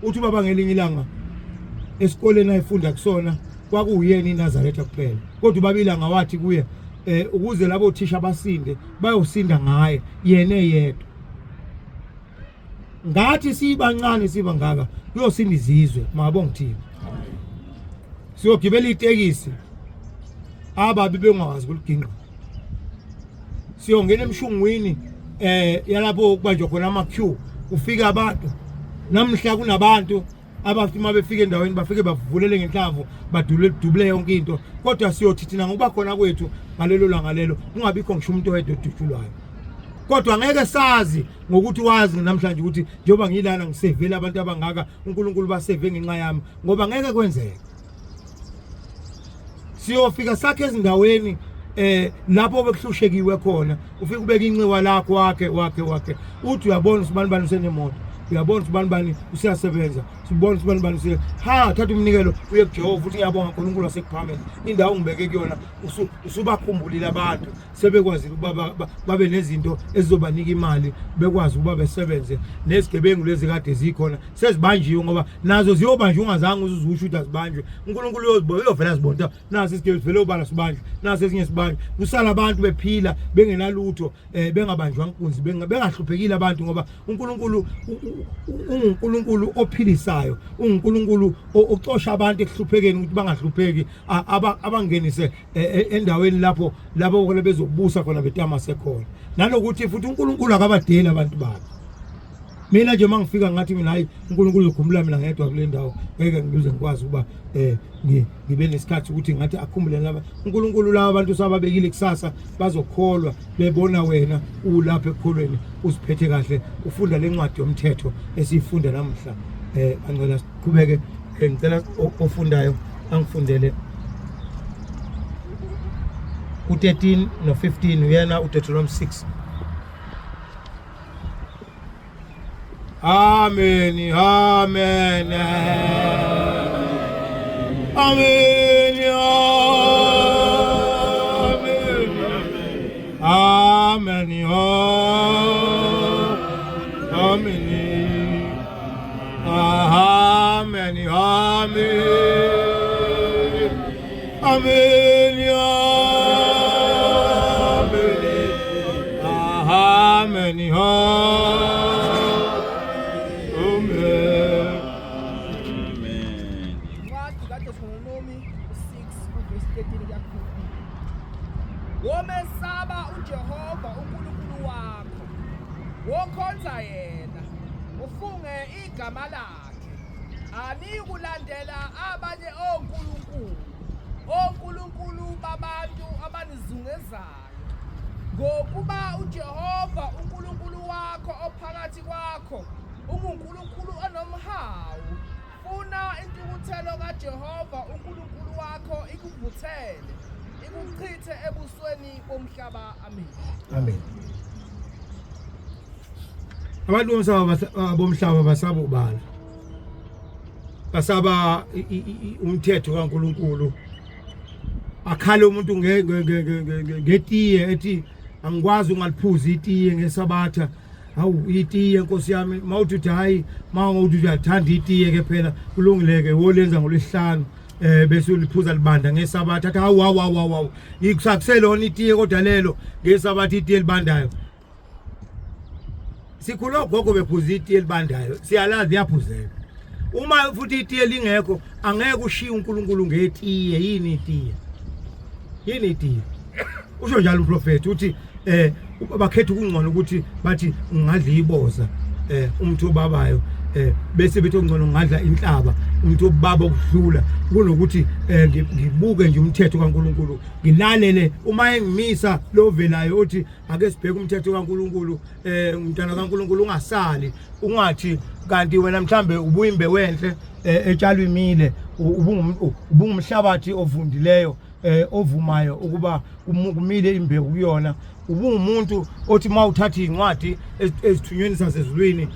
Speaker 1: uthi baba ngelinye ilanga esikoleni ayifunda kusona kwakuyena iNazaretha kuphela kodwa babilanga wathi kuye ukuze labo thisha basinde bayosinda ngaye yena yedwa ngathi sibancane siba ngaka kuyosinda izizwe mabonga Thixo siyogibela itekisi ababi bengakwazi ukuliginqa siyongena emshungwini yalapho kubanjwa khona ama-queue ufika abantu namhla kunabantu abathi uma befika endaweni bafike bavulele ngenhlamvu badubule yonke into kodwa siyothi thina ngoba khona kwethu ngalelo langa lelo ungabikho ngisho umuntu oyedwa odutshulwayo kodwa ngeke sazi ngokuthi wazi namhlanje ukuthi njengoba ngilana ngisevela abantu abangaka uNkulunkulu baseve ngenxa yami ngoba ngeke kwenzeke siyofika sakhe ezindaweni lapho bekuhlushekiwe khona ufika ubeka inxiwa lakho wakhe uthi uyabona usibani usenemoto uyabona ubani usiyasebenza sibona ubani usiya thatha umnikelo uye kuJehova futhi ngiyabonga uNkulunkulu wasekuphambili indawo ngibeke kuyona usubakhumbulile abantu sebekwazi ukuba babe nezinto ezizobanika imali bekwazi ukuba besebenze nezigebengu lezi kade zikhona sezibanjiwe ngoba nazo ziyobanjwa ungazange uzusho ukuthi azibanjwe uNkulunkulu uyovela zibonta naso isigebengu sivele ubala sibanjwe naso esinye sibanjwe kusala abantu bephila bengenalutho bengabanjwa inkunzi bengahluphekile abantu ngoba uNkulunkulu uNkulunkulu ophilisayo uNkulunkulu ocosha abantu ekuhluphekeni ukuthi bangahlupheki abangenise endaweni lapho bezobusa khona betamase khona nalokuthi futhi uNkulunkulu akabadeli abantu bakhe mina nje mangifika ngathi mina hayi uNkulunkulu uzokhumula mina ngedwa kule ndawo ngeke ngize ngikwazi ukuba ngibe nesikhathi ukuthi ngathi akhumbule laba uNkulunkulu laba abantu sababekile kusasa bazokholwa bebona wena ulapha ekholweni uziphethe kahle ufunda lencwadi yomthetho esifunda namhla angcela siqhubeke ngicela ofundayo angifundele u13 no15 uyena uDeuteronomy 6 Amen amen amen amen amen
Speaker 2: Womesaba uJehova uNkulunkulu wakho wokhonza yena ufunge igama lakhe ani kulandela abanye onkulunkulu onkulunkulu babantu abanizungezayo, ngokuba uJehova uNkulunkulu wakho ophakathi kwakho unguNkulunkulu onomhawu. Funa intukuthelo kaJehova uNkulunkulu wakho ikuvuthele, ikuchithe ebusweni bomhlaba. Amen.
Speaker 1: Amen. Abantu bomhlaba basaba ubala. Basaba umthetho kaNkulunkulu. Akhale umuntu ngetiye ethi angikwazi ungaliphuza itiye ngesabatha. Hawu itiye Nkosi yami mawuthi hayi mawuthi uyathanda itiye ke phela kulungileke wolenza ngolesihlanu bese uliphuza libanda ngesabatha athi hawu ikusakuselona itiye kodwa lelo ngesabatha itiye libandayo. Sikhuluma gogo bephuza itiye libandayo siyalazi yaphuzeka. Uma futhi itiye lingekho angeke ushiye uNkulunkulu ngetiye. Yini itiye usho njalo umprofeti uthi bakhetha ukungcono ukuthi bathi ngadla iboza umuntu obabayo bese bethi ongcono ngadla inhlaba umuntu obaba okudlula kunokuthi ngibuke nje umthetho kaNkulunkulu ngilalele uma engimisa lo velayo uthi ake sibheke umthetho kaNkulunkulu umntana kaNkulunkulu ungasali ungathi kanti wena mhlambe ubuyimbe wenhle etshalwe imile ubungumhlabathi ovundileyo ovumayo ukuba kumile imbewu kuyona ubungumuntu othi mawuthatha incwadi ezithunyweni sasezulwini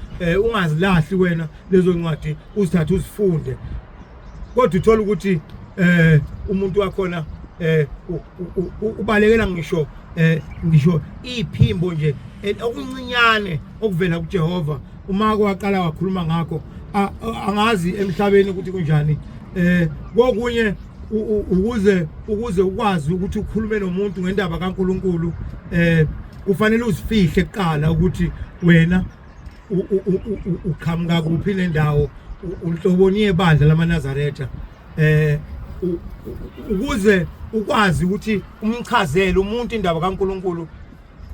Speaker 1: ungazilahli wena lezo incwadi uzithathe uzifunde kodwa uthola ukuthi umuntu wakhona ubalekela ngisho iphimbo nje okuncinyane okuvela kuJehova uma kwaqala wakhuluma ngakho angazi emhlabeni ukuthi kunjani kokunye ukuze ukwazi ukuthi ukhulume nomuntu ngendaba kaNkulunkulu kufanele uzifihle kuqala ukuthi wena uqhamuka kuphi nendawo unhloboni yebandla lamaNazaretha ukuze ukwazi ukuthi umchazele umuntu indaba kaNkulunkulu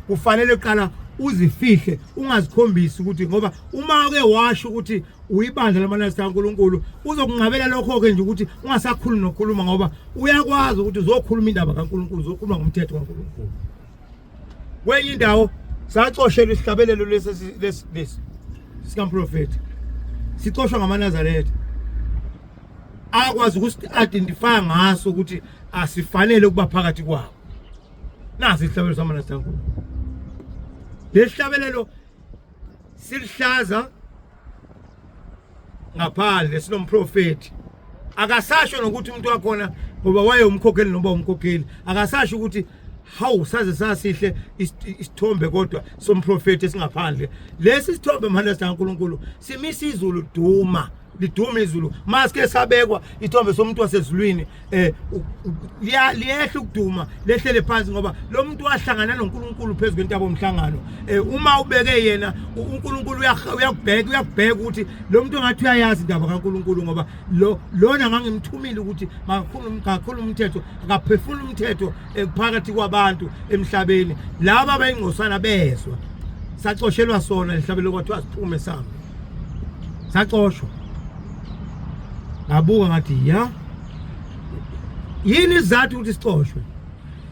Speaker 1: kufanele kuqala uzifihle ungazikhombisi ukuthi ngoba uma ke washo ukuthi uyibandla lamaNazaretha kaNkulunkulu uzokunqabela lokho ke nje ukuthi ungasakhulumi nokhuluma ngoba uyakwazi ukuthi uzokhuluma indaba kaNkulunkulu uzokhuluma ngomthetho kaNkulunkulu. Kwenye indawo saxoshela isihlabelelo lesi sikamprofeti sicoshwa ngamaNazaretha akwazi ukuthi identify ngaso ukuthi asifanele ukuba phakathi kwabo. Nasi isihlabelelo samaNazaretha kaNkulunkulu lesihlabelelo silihlaza ngaphandle sinomprofeti akasasho nokuthi umuntu wakhona ngoba waye umkhokheli noba umkhokheli akasasho ukuthi hawu saze sasihle isithombe kodwa somprofeti esingaphandle lesi sithombe maNazaretha kaNkulunkulu simisa izulu liduma izulu maske sabekwa ithombe somuntu wasezulwini liyehla ukuduma lehlele phansi ngoba lo muntu wahlangana noNkulunkulu phezulu kwentaba omhlangano uma ubeke yena uNkulunkulu uyakubheka ukuthi lo muntu ngathi uyayazi indaba kaNkulunkulu ngoba lona ngangimthumile ukuthi makakhuluma umthetho akaphefula umthetho phakathi kwabantu emhlabeni laba abayingqosana bezwa sacoshelwa sona lihlabelo kwathiwa siphume sami sacoshwa ngabuka ngathi yini izathu ukuthi sicoshwe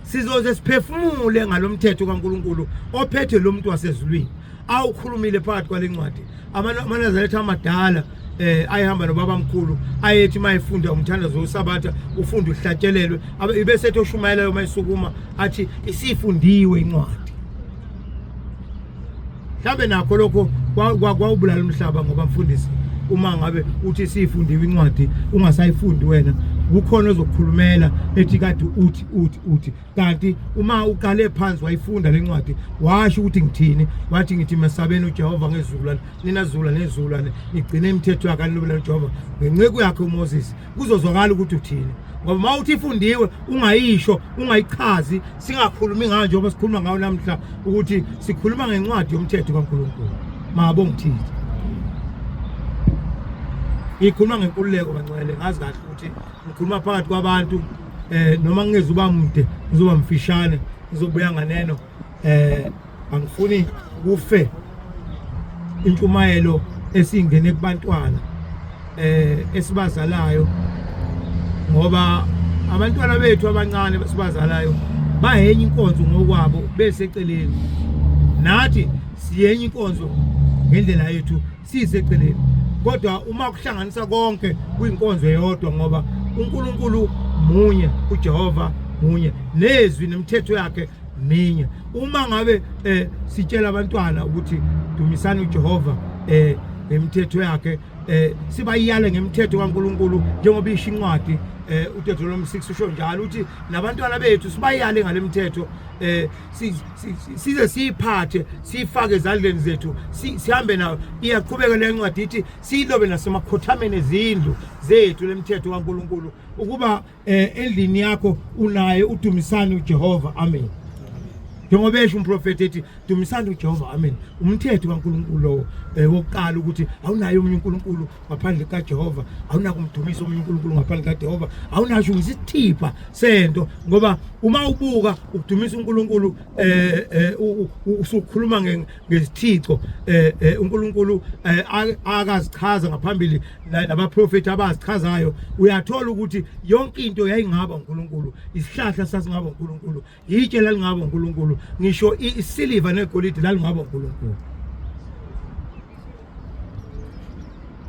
Speaker 1: sizoze siphefumule ngalomthetho kaNkulunkulu ophethe lo muntu wasezulwini awukhulumile phakathi kwalencwadi amaNazaretha amadala ayihamba nobabamkhulu ayethi mayifunda umthandazo wesabatha ufunda uhlatshelelwe bese ethi oshumayelayo mayisukuma athi isifundiwe incwadi mhlambe nakho lokho kwawubulala umhlaba ngoba mfundisi uma ngabe uthi sifundiwe incwadi ungasayifundi wena kukhona ozokukhulumela ethi kade uthi kanti uma uqale phansi wayifunda lencwadi washo ukuthi ngithini wathi ngithi masabeni uJehova ngezukulwane ninazulwane nezulwane nigcine imithetho yakhe anilobela uJehova ngenceku yakhe uMoses kuzozwakala ukuthi uthini ngoba mawuthi ifundiwe ungayisho ungayichazi singakhulumi ngayo njengoba sikhuluma ngayo namhla ukuthi sikhuluma ngencwadi yomthetho kaNkulunkulu mabo ngithini ikhuluma ngenkululeko bancwele ngazi kahle ukuthi ngikhuluma phakathi kwabantu noma ngingezuba mude ngizoba mfishane ngizobuya nganeno angifuni kufe intshumayelo esingene kubantwana esibazalayo ngoba abantwana bethu abancane basibazalayo bahenye inkonzo ngokwabo bese eceleni nathi siyenye inkonzo ngendlela yethu siseceleni kodwa uma kuhlanganisa konke kuyinkonzo eyodwa ngoba uNkulunkulu munye uJehova munye nezwi nemithetho yakhe minye uma ngabe sitshela abantwana ukuthi dumisani uJehova ngemithetho yakhe sibayiyale ngemithetho kaNkulunkulu njengoba isho incwadi uDeuteronomy 6 usho njalo uthi nabantwana bethu sibayiyale ngalemithetho size siyiphathe sifake ezandleni zethu sihambe nayo iyaqhubeka le ncwadi ithi silobe nasemakhothameni ezindlu zethu lemithetho kaNkulunkulu ukuba endlini yakho unaye udumisani uJehova amen njengoba esho umprofeti ethi dumisani uJehova amen umthetho kaNkulunkulu wokuqala ukuthi awunayo omunye uNkulunkulu ngaphandle kaJehova awunako umdumisa omunye uNkulunkulu ngaphandle kaJehova awunasho isithipha sento ngoba uma ubuka ukudumisa uNkulunkulu usukhuluma ngesithixo uNkulunkulu akazichaza ngaphambili nabaprofeti abazichazayo uyathola ukuthi yonke into yayingaba uNkulunkulu isihlahla sasingaba uNkulunkulu itshe lalingaba uNkulunkulu ngisho isiliva negolide lalingaba uNkulunkulu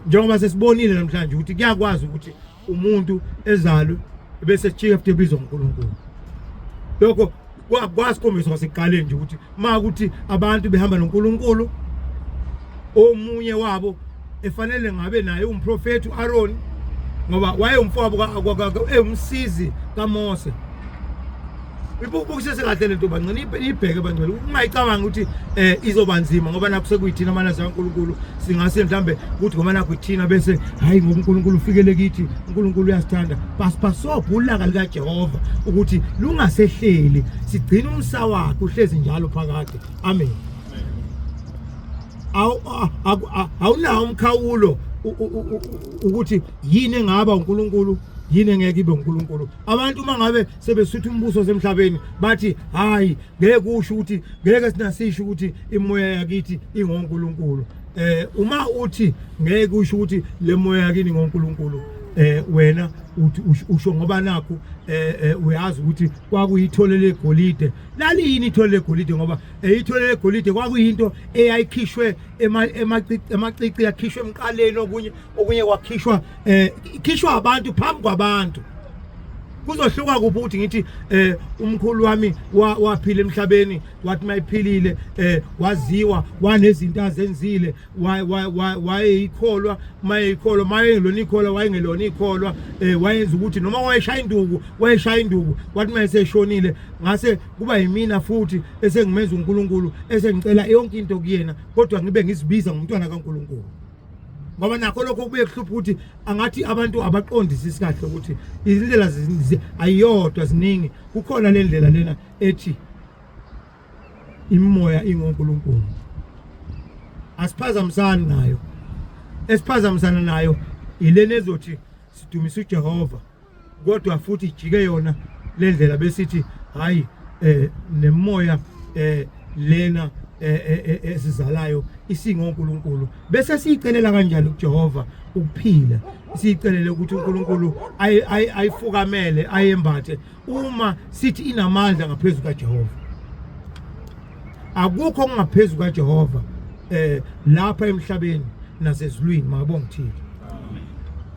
Speaker 1: njengoba sesibonile namhlanje ukuthi kuyakwazi ukuthi umuntu ezalwe bese chifte bizwa uNkulunkulu lokho kwasikhombisa kwasekuqaleni nje ukuthi ukuthi abantu behamba noNkulunkulu omunye wabo efanele ngabe naye umprofeti uAaron ngoba wayemfowabo umsizi kaMose Ibukusese kahle lento bancane ibheke bangcwele ungayicabanga ukuthi izobanzima ngoba nakho sekuyithina amana zaNkulunkulu singase mhlambe ukuthi ngoba nakho ithina bese hayi ngoba uNkulunkulu ufikele kithi uNkulunkulu uyasithanda basobhulaka lika Jehova ukuthi lungasehleli sigcina umsa wakhe uhlezi njalo phakade amen awunawo umkhawulo ukuthi yini engaba uNkulunkulu yini engeke ibe uNkulunkulu abantu mangabe sebesutha umbuso semhlabeni bathi hayi ngeke kusho ukuthi ngeke sinasisho ukuthi imoya yakithi ingoNkulunkulu uma uthi ngeke kusho ukuthi le moya yakini ngoNkulunkulu wena uthi usho ngoba nakho uyazi ukuthi kwakuyitholele igolide lalini itholele igolide ngoba itholele igolide kwakuyinto eyayikhishwe emacici yakhishwe emqaleni okunye kwakhishwa ikhishwa abantu phambi kwabantu kuzohluka kuphi ukuthi ngithi umkhulu wami waphila emhlabeni wathi mayiphilile waziwa wanezinto azenzile wayeyikholwa mayengelona ikholwa wayengelona ikholwa wayenza ukuthi noma wayeshaya induku wathi mayeseshonile ngase kuba yimina futhi esengimenza uNkulunkulu esengicela yonke into kuyena kodwa ngibe ngisibiza ngumntwana kaNkulunkulu ngoba nakho lokho kubuye kuhlupha ukuthi angathi abantu abaqondisi isikahle ukuthi izindlela ayodwa ziningi kukhona le ndlela lena ethi imoya ingoNkulunkulu asiphazamisani nayo esiphazamisana nayo ilena ezothi sidumise uJehova kodwa futhi ijike yona le ndlela besithi hayi nemoya lena esizalayo isingoNkulunkulu bese siyicelela kanjani uJehova ukuphila siyicelele ukuthi uNkulunkulu ayifukamele ayembathe uma sithi inamandla ngaphezulu kaJehova akukho kungaphezulu kaJehova lapha emhlabeni nasezulwini makabonga uThixo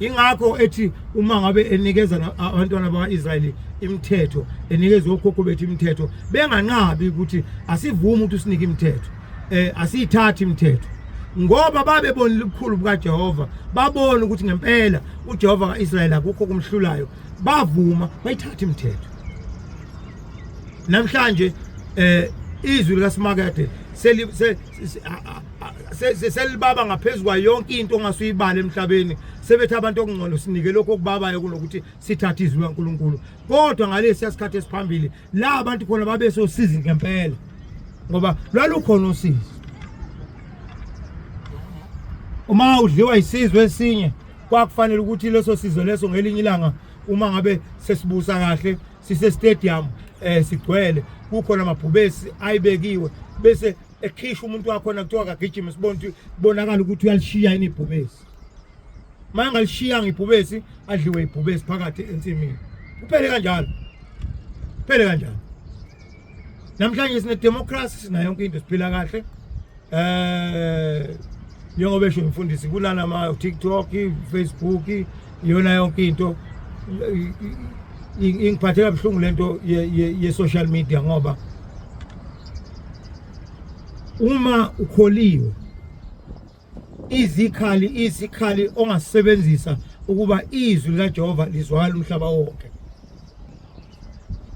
Speaker 1: ingakho ethi uma ngabe enikeza abantwana bakwaIsrayeli imithetho enikeza okhokho bethu imithetho benganqabi ukuthi asivumi ukuthi usinike imithetho asiyithathi imithetho ngoba babebonile ubukhulu bukaJehova babona ukuthi ngempela uJehova kaIsrayeli akukho kumhlulayo bavuma bayithatha imithetho namhlanje izwi likaSimakade selibaba ngaphezulu kwa yonke into ongasuyibala emhlabeni sebethi abantu okungcono sinike lokho okubabayo kunokuthi sithathe izwi laNkulunkulu kodwa ngalesi yasikhathi esiphambili la abantu khona babesosizi ngempela ngoba lwalukhona usizo uma udliwa isizwe esinye kwakufanele ukuthi leso sizwe leso ngelinye ilanga uma ngabe sesibusa kahle sise stadium sigcwele kukhona amabhubesi ayibekiwe bese ekhisha umuntu wakhona kuthiwa akagijima sibonakala ukuthi uyalishiya yini ibhubesi manje ngalishiya ngibhubesi adliwe ibhubesi phakathi ensimini kuphele kanjalo namhlanje sine democracy sina yonke into siphila kahle njengoba esho umfundisi kulana ama TikTok, Facebook, yona yonke into ingiphatheka kabuhlungu lento ye social media ngoba uma ukholiwe izikhali ongasebenzisa ukuba izwi likaJehova lizwakala umhlaba wonke.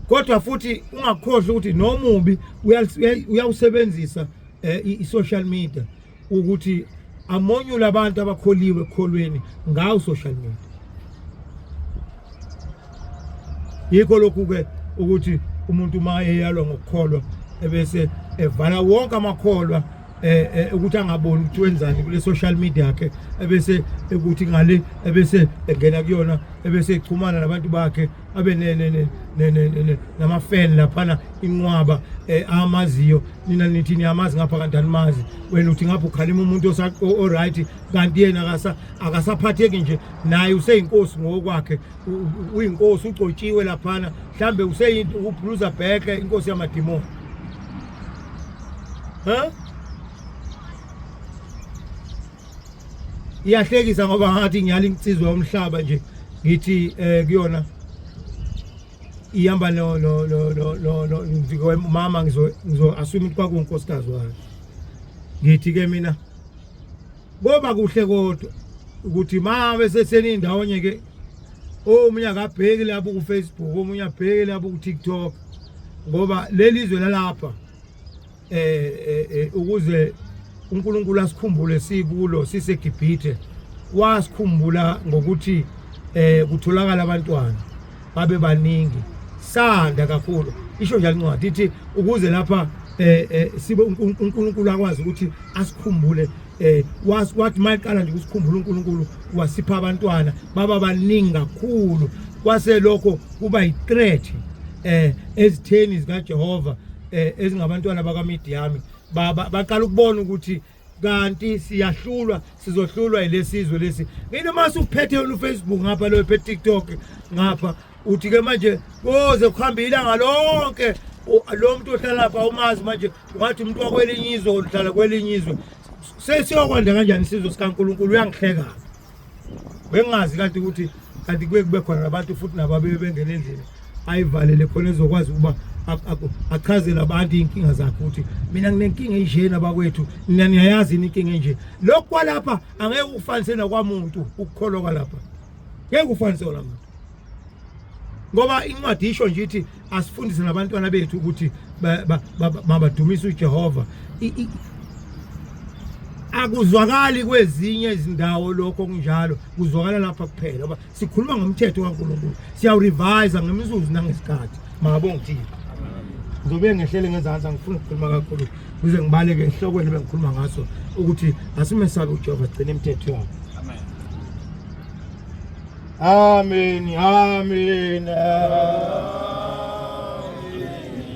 Speaker 1: Kodwa futhi ungakhohlwa ukuthi nomubi uyawusebenzisa i-social media ukuthi amonyule abantu abakholiwe ekholweni ngawo social media. Yikho lokhu ke ukuthi umuntu mayeyalwa ngokukholwa ebese evala wonke amakholwa ukuthi angaboni ukuthi wenzani kule social media yakhe ebese ukuthi ngale ebese engena kuyona ebese echumana nabantu bakhe abe nama fan lapha inqwaba amaziyo nina nithi niyamazi ngapha kanti mazi wena uthi ngapha ukhalima umuntu right kanti yena akasaphatheki nje naye useyinkosi ngokwakhe uyinkosi ugcotshiwe lapha mhlambe useyinto ubruza bheke inkosi yamadimoni iyahlekisa ngoba ngathi ngiyala insizwe yomhlaba nje ngithi kuyona ihamba no mama ngizo assume ukuthi kwakunkosikazi wayo ngithi ke mina ngoba kuhle kodwa ukuthi mama seseni indawo nyeke omunye akabheki lapho ku Facebook omunye abheki lapho ku TikTok ngoba lelizwe lalapha ukuze uNkulunkulu asikhumbule sikulo siseGibhithe wasikhumbula ngokuthi kutholakala abantwana babe baningi sanda kakhulu isho njalo incwadi ithi ukuze lapha sibe uNkulunkulu akwazi ukuthi asikhumbule wathi mayiqala nje ukusikhumbula uNkulunkulu wasipha abantwana baba baningi kakhulu kwase lokho kuba i-threat ezitheni zikaJehova ezingabantwana bakaMidiyami baqala ukubona ukuthi kanti siyahlulwa sizohlulwa yilesizwe lesi ngine mase uphethe wena uFacebook ngapha lo phe TikTok ngapha uthi ke manje koze kuhamba ilanga lonke lo muntu ohlala lapha umazi manje wathi umuntu wakwelinye izwe uhlala kwelinye izwe sesiyokwanda kanjani isizwe sikaNkulunkulu uyangihleka bengazi kanti ukuthi kanti kube khona abantu futhi nababe bengena endlini ayivalele khona ezokwazi ukuba achazela abantu inkinga zakhe ukuthi mina nginenkinga enjena abakwethu nina niyayazi inkinga enje lokho kwalapha angeke ufanise nakwamuntu ukukholwa kwalapha ngeke ufanise lamuntu ngoba incwadi isho nje ithi asifundise nabantwana bethu ukuthi mabadumise uJehova akuzwakali kwezinye izindawo lokho kunjalo kuzwakala lapha kuphela ngoba sikhuluma ngomthetho kaNkulunkulu siyawurevise ngemizuzu nangesikhathi mabonga uThixo ngizobe ngehlele ngezansi ngifuna ukukhuluma kakhulu kuze ngibaleke ehlokweni bengikhuluma ngaso ukuthi asimesabe uJehova sigcine imithetho yakhe amen amen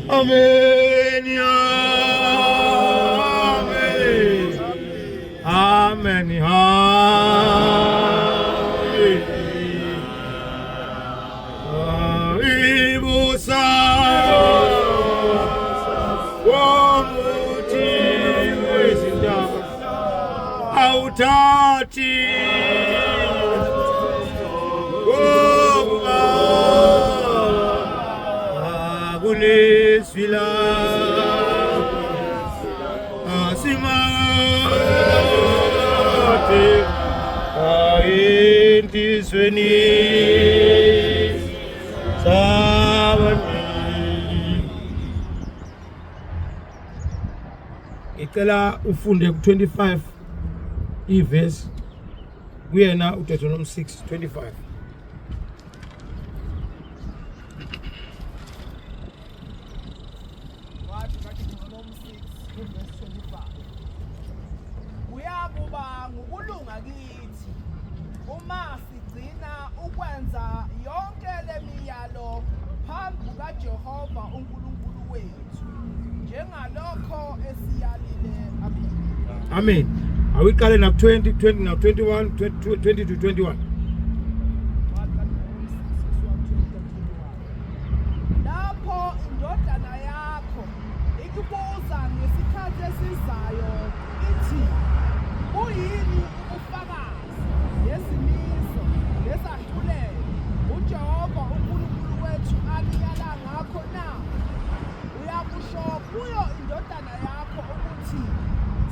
Speaker 1: amen amen ibusa womuthi wezindaba awuthathi akuneswila aintizweni sabani icela ufunde ku 25 iverse kuyena uDeuteronomy 6:25
Speaker 2: kuyakuba ngokulunga kithi uma sigcina ukwenza yonke lemiyalo phambi kaJehova uNkulunkulu wethu njengalokho esiyalile.
Speaker 1: Amen. Awiqale na 20 na 21 20 to 21
Speaker 2: esizayo ithi uyini ubufakazi nesimiso nesahlulelo uJehova uNkulunkulu wethu akuyala ngakho na uyakusho kuyo indodana yakho ukuthi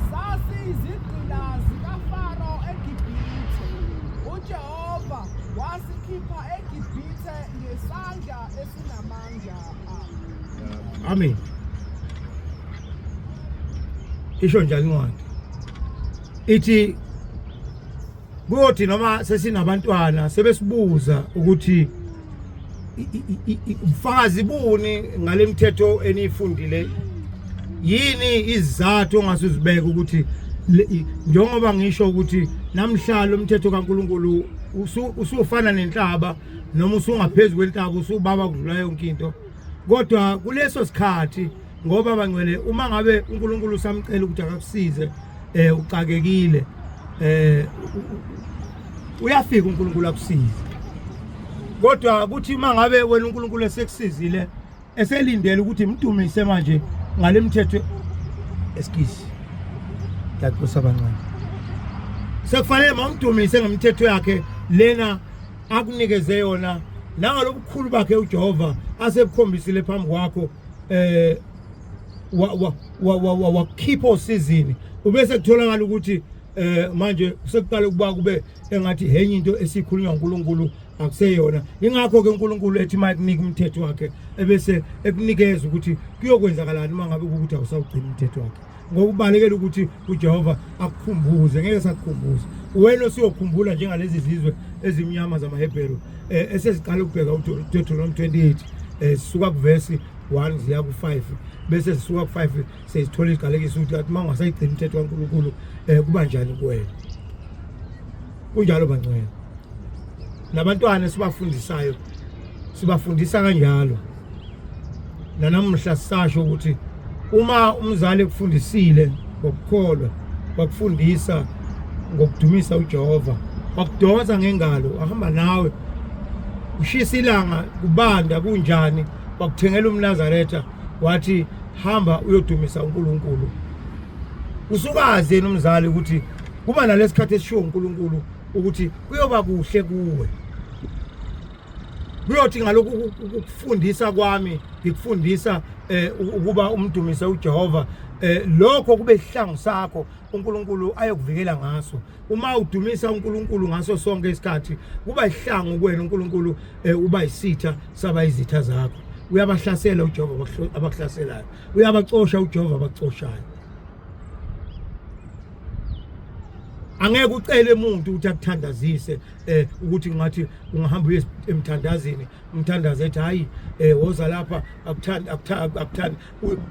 Speaker 2: sasiyizigqila zikaFaro eGibhithe uJehova wasikhipha eGibhithe ngesandla esinamandla.
Speaker 1: Amen. Isho njalo incwadi ithi kuyothi noma sesinabantwana sebesibuza ukuthi ufakazi buni ngale mithetho enifundile yini izizathu ongasuzibeka ukuthi njengoba ngisho ukuthi namhlanje umthetho kaNkuluNkulu usufana nenhlaba noma usungaphezulu kwentaba usubaba kudlula yonke into kodwa kuleso sikhathi ngoba bangcwele uma ngabe uNkulunkulu samcela ukuthi akakusize uxakekile uyafika uNkulunkulu akusize kodwa kuthi mangabe wena uNkulunkulu esekusizile eselindele ukuthi imdumise manje ngale mithetho esikisi yakusa abancane sekufanele mamdumise ngemithetho yakhe lena akunikeze yona nangalobukhulu bakhe uJehova asebukhombisile phambi kwakho wakhipha osizini ubese kutholakala ukuthi manje sekuqala ukuba kube engathi henye into esikhulunywa uNkulunkulu akuseyona ingakho ke uNkulunkulu ethi makunika umthetho wakhe ebese ekunikeza ukuthi kuyokwenzakalani mangabe ukuthi awusawugcina umthetho wakhe ngokubalekela ukuthi uJehova akukhumbuze ngeke sakukhumbuza wena osiyokhumbula njengalezi zizwe ezimnyama zamaHebheru eseziqala ukubheka uDeuteronomy 28 sisuka kuverse 1 ziya ku5 bese sisuka ku5 sesithola iziqalekiso ukuthi athi mangasayigcina umthetho kaNkulunkulu kuba njani kuwena kunjalo bangcwele nabantwana sibafundisayo sibafundisa kanjalo nanamhla sisasho ukuthi uma umzali ekufundisile ngokukholwa bakufundisa ngokudumisa uJehova bakudonsa ngengalo ahamba nawe ushisa ilanga kubanda kunjani bakuthengela umNazaretha wathi hamba uyodumisa uNkulunkulu usukaze nomzali ukuthi kuba nalesikhathi esishiwo uNkulunkulu ukuthi kuyoba kuhle kuwe kuyothi ngalokhu ukufundisa kwami ngikufundisa ukuba umdumise uJehova lokho kube isihlangu sakho uNkulunkulu ayokuvikela ngaso uma udumisa uNkulunkulu ngaso sonke isikhathi kuba isihlangu kuwena uNkulunkulu uba isitha saba izitha zakho uyabahlasela uJehova abakuhlaselayo uyabacosha uJehova abacoshayo angeke ucele umuntu ukuthi akuthandazise ukuthi ngathi ungahamba uye emthandazini umthandaze ethi hayi woza lapha akuthanda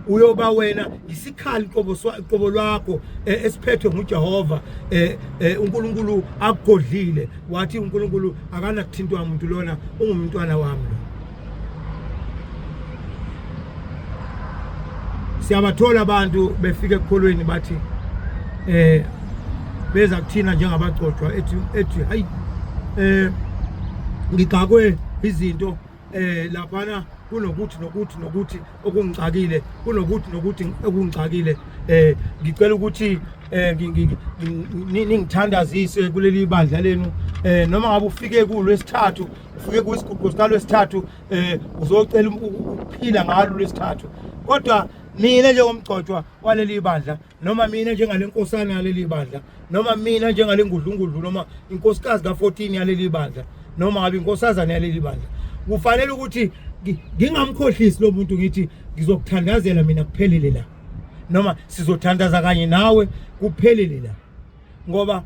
Speaker 1: uyoba wena isikhali qobo lwakho esiphethwe nguJehova uNkulunkulu akugodlile wathi uNkulunkulu akana kuthintwa umuntu lona ungumntwana wami siyabathola abantu befike ekukholweni bathi beza kuthina njengabagcotshwa ethi hayi ngigakwe izinto laphana kunokuthi okungicakile kunokuthi okungicakile ngicela ukuthi ningithandazise kuleli bandla lenu noma ngabe ufike kulwesithathu ufike kwisigubhu sikalwesithathu uzocela ukuphila ngalo lwesithathu kodwa mina njengomgcotshwa waleli bandla noma mina njengalenkosana yaleli bandla noma mina njengalengudlungudlu noma inkosikazi ka14 yaleli bandla noma ngabe inkosazana yaleli bandla kufanele ukuthi ngingamkhohlisi lo muntu ngithi ngizokuthandazela mina kuphelele la noma sizothandaza kanye nawe kuphelele la ngoba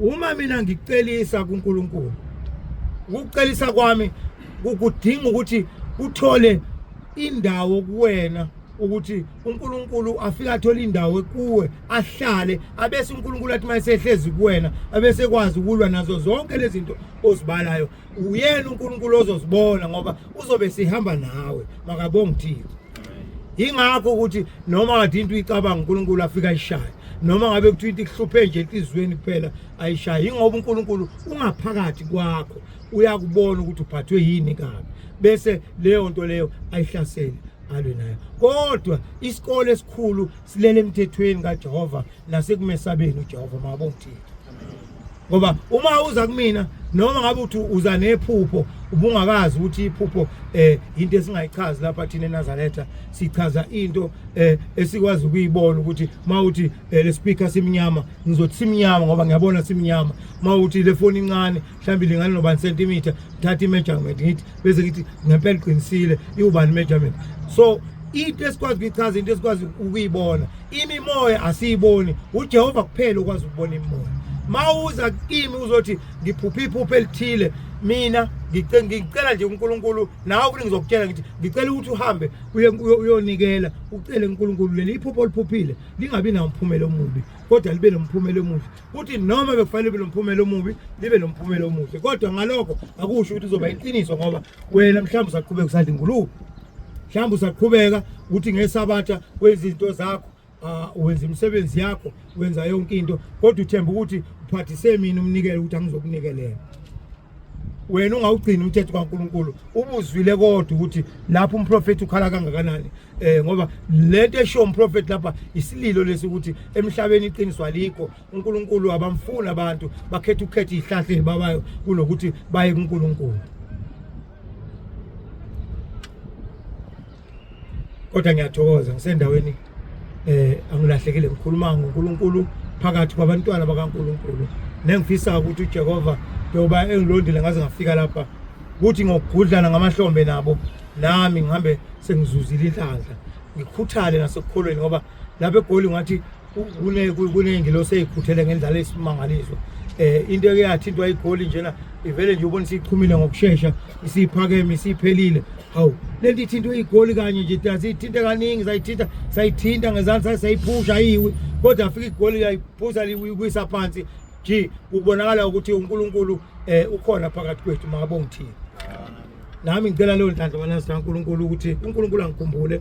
Speaker 1: uma mina ngikucelisa kuNkulunkulu ukucelisa kwami ukudinga ukuthi uthole indawo kuwena ukuthi uNkulunkulu afika athola indawo kuwe ahlale abese uNkulunkulu athi mayesehlezi kuwena abese kwazi ukulwa nazo zonke lezi zinto ozibalayo uyena uNkulunkulu ozozibona ngoba uzobe sihamba nawe makabonga uThixo ingakho ukuthi noma ngathi into icabanga uNkulunkulu afika ayishaya noma ngabe kuthi into ihluphe nje enhlizweni kuphela ayishaya ingoba uNkulunkulu ungaphakathi kwakho uyakubona ukuthi uphathwe yini kabi bese leyo nto leyo ayihlasele alwe nayo kodwa isikole esikhulu silele emthethweni kaJehova nasekumesabeni uJehova mabongithini ngoba uma uza kumina noma ngabe uthi uza nephupho ubungakazi ukuthi iphupho into esingayichazi lapha thina eNazaretha sichaza into esikwazi ukuyibona ukuthi mawuthi le speaker simnyama ngizothi simnyama ngoba ngiyabona simnyama mawuthi le phone incane mhlawumbe lingane no 1 cm thatha imeasurement ngithi bese ngithi ngempela iqinisile iubani measurement so into esikwazi ukuyichaza into esikwazi ukuyibona imimoya asiyiboni uJehova kuphela ukwazi ukubona imimoya mawuza kimi uzothi ngiphupha iphupho elithile mina ngicela nje uNkulunkulu nawe ukuthi ngizokutshela ngithi ngicela ukuthi uhambe uyonikela ucele uNkulunkulu leli iphupho oliphuphile lingabi nomphumela omubi kodwa libe nomphumela omuhle ukuthi noma bekufanele libe nomphumela omubi libe nomphumela omuhle kodwa ngalokho akusho ukuthi uzoba iqiniso ngoba wena mhlawumbe usaqhubeka usadla ingulube mhlawumbe usaqhubeka ukuthi ngesabatha wenza izinto zakho wenza imisebenzi yakho wenza yonke into kodwa uthemba ukuthi uphathise mina umnikelo ukuthi angizokunikelela wena ungawugcina umthetho kaNkulunkulu ubuzwile kodwa ukuthi lapho umprofeti ukhala kangakanani ngoba lento esho umprofeti lapha isililo lesi ukuthi emhlabeni iqiniso alikho uNkulunkulu abamfuna abantu bakhetha ukhetha izihlahla ezibabayo kunokuthi baye kuNkulunkulu kodwa ngiyathokoza ngisendaweni angilahlekile ngikhuluma ngoNkulunkulu phakathi kwabantwana bakaNkulunkulu nengifisa ukuthi uJehova njengoba engilondile ngaze ngafika lapha ukuthi ngokugudlana ngamahlombe nabo nami ngihambe sengizuzile inhlanhla ngikhuthale nasekukholweni ngoba lapha eGoli ngathi kunengilosi ezikhuthele ngendlela esimangaliso into eyathintwa iGoli njena ivele nje ubona sichumile ngokusheshsha isiphakeme isiphelile hawu lento ithintwe iGoli kanye nje sithinta kaningi sayithinta ngezandla sayiphusha yiwe kodwa afika iGoli yayiphuza liwisa phansi nje ubonakala ukuthi uNkulunkulu ukhona phakathi kwethu makabongithini nami ngicela leyo nhlanhla banasa uNkulunkulu ukuthi uNkulunkulu angikhumbule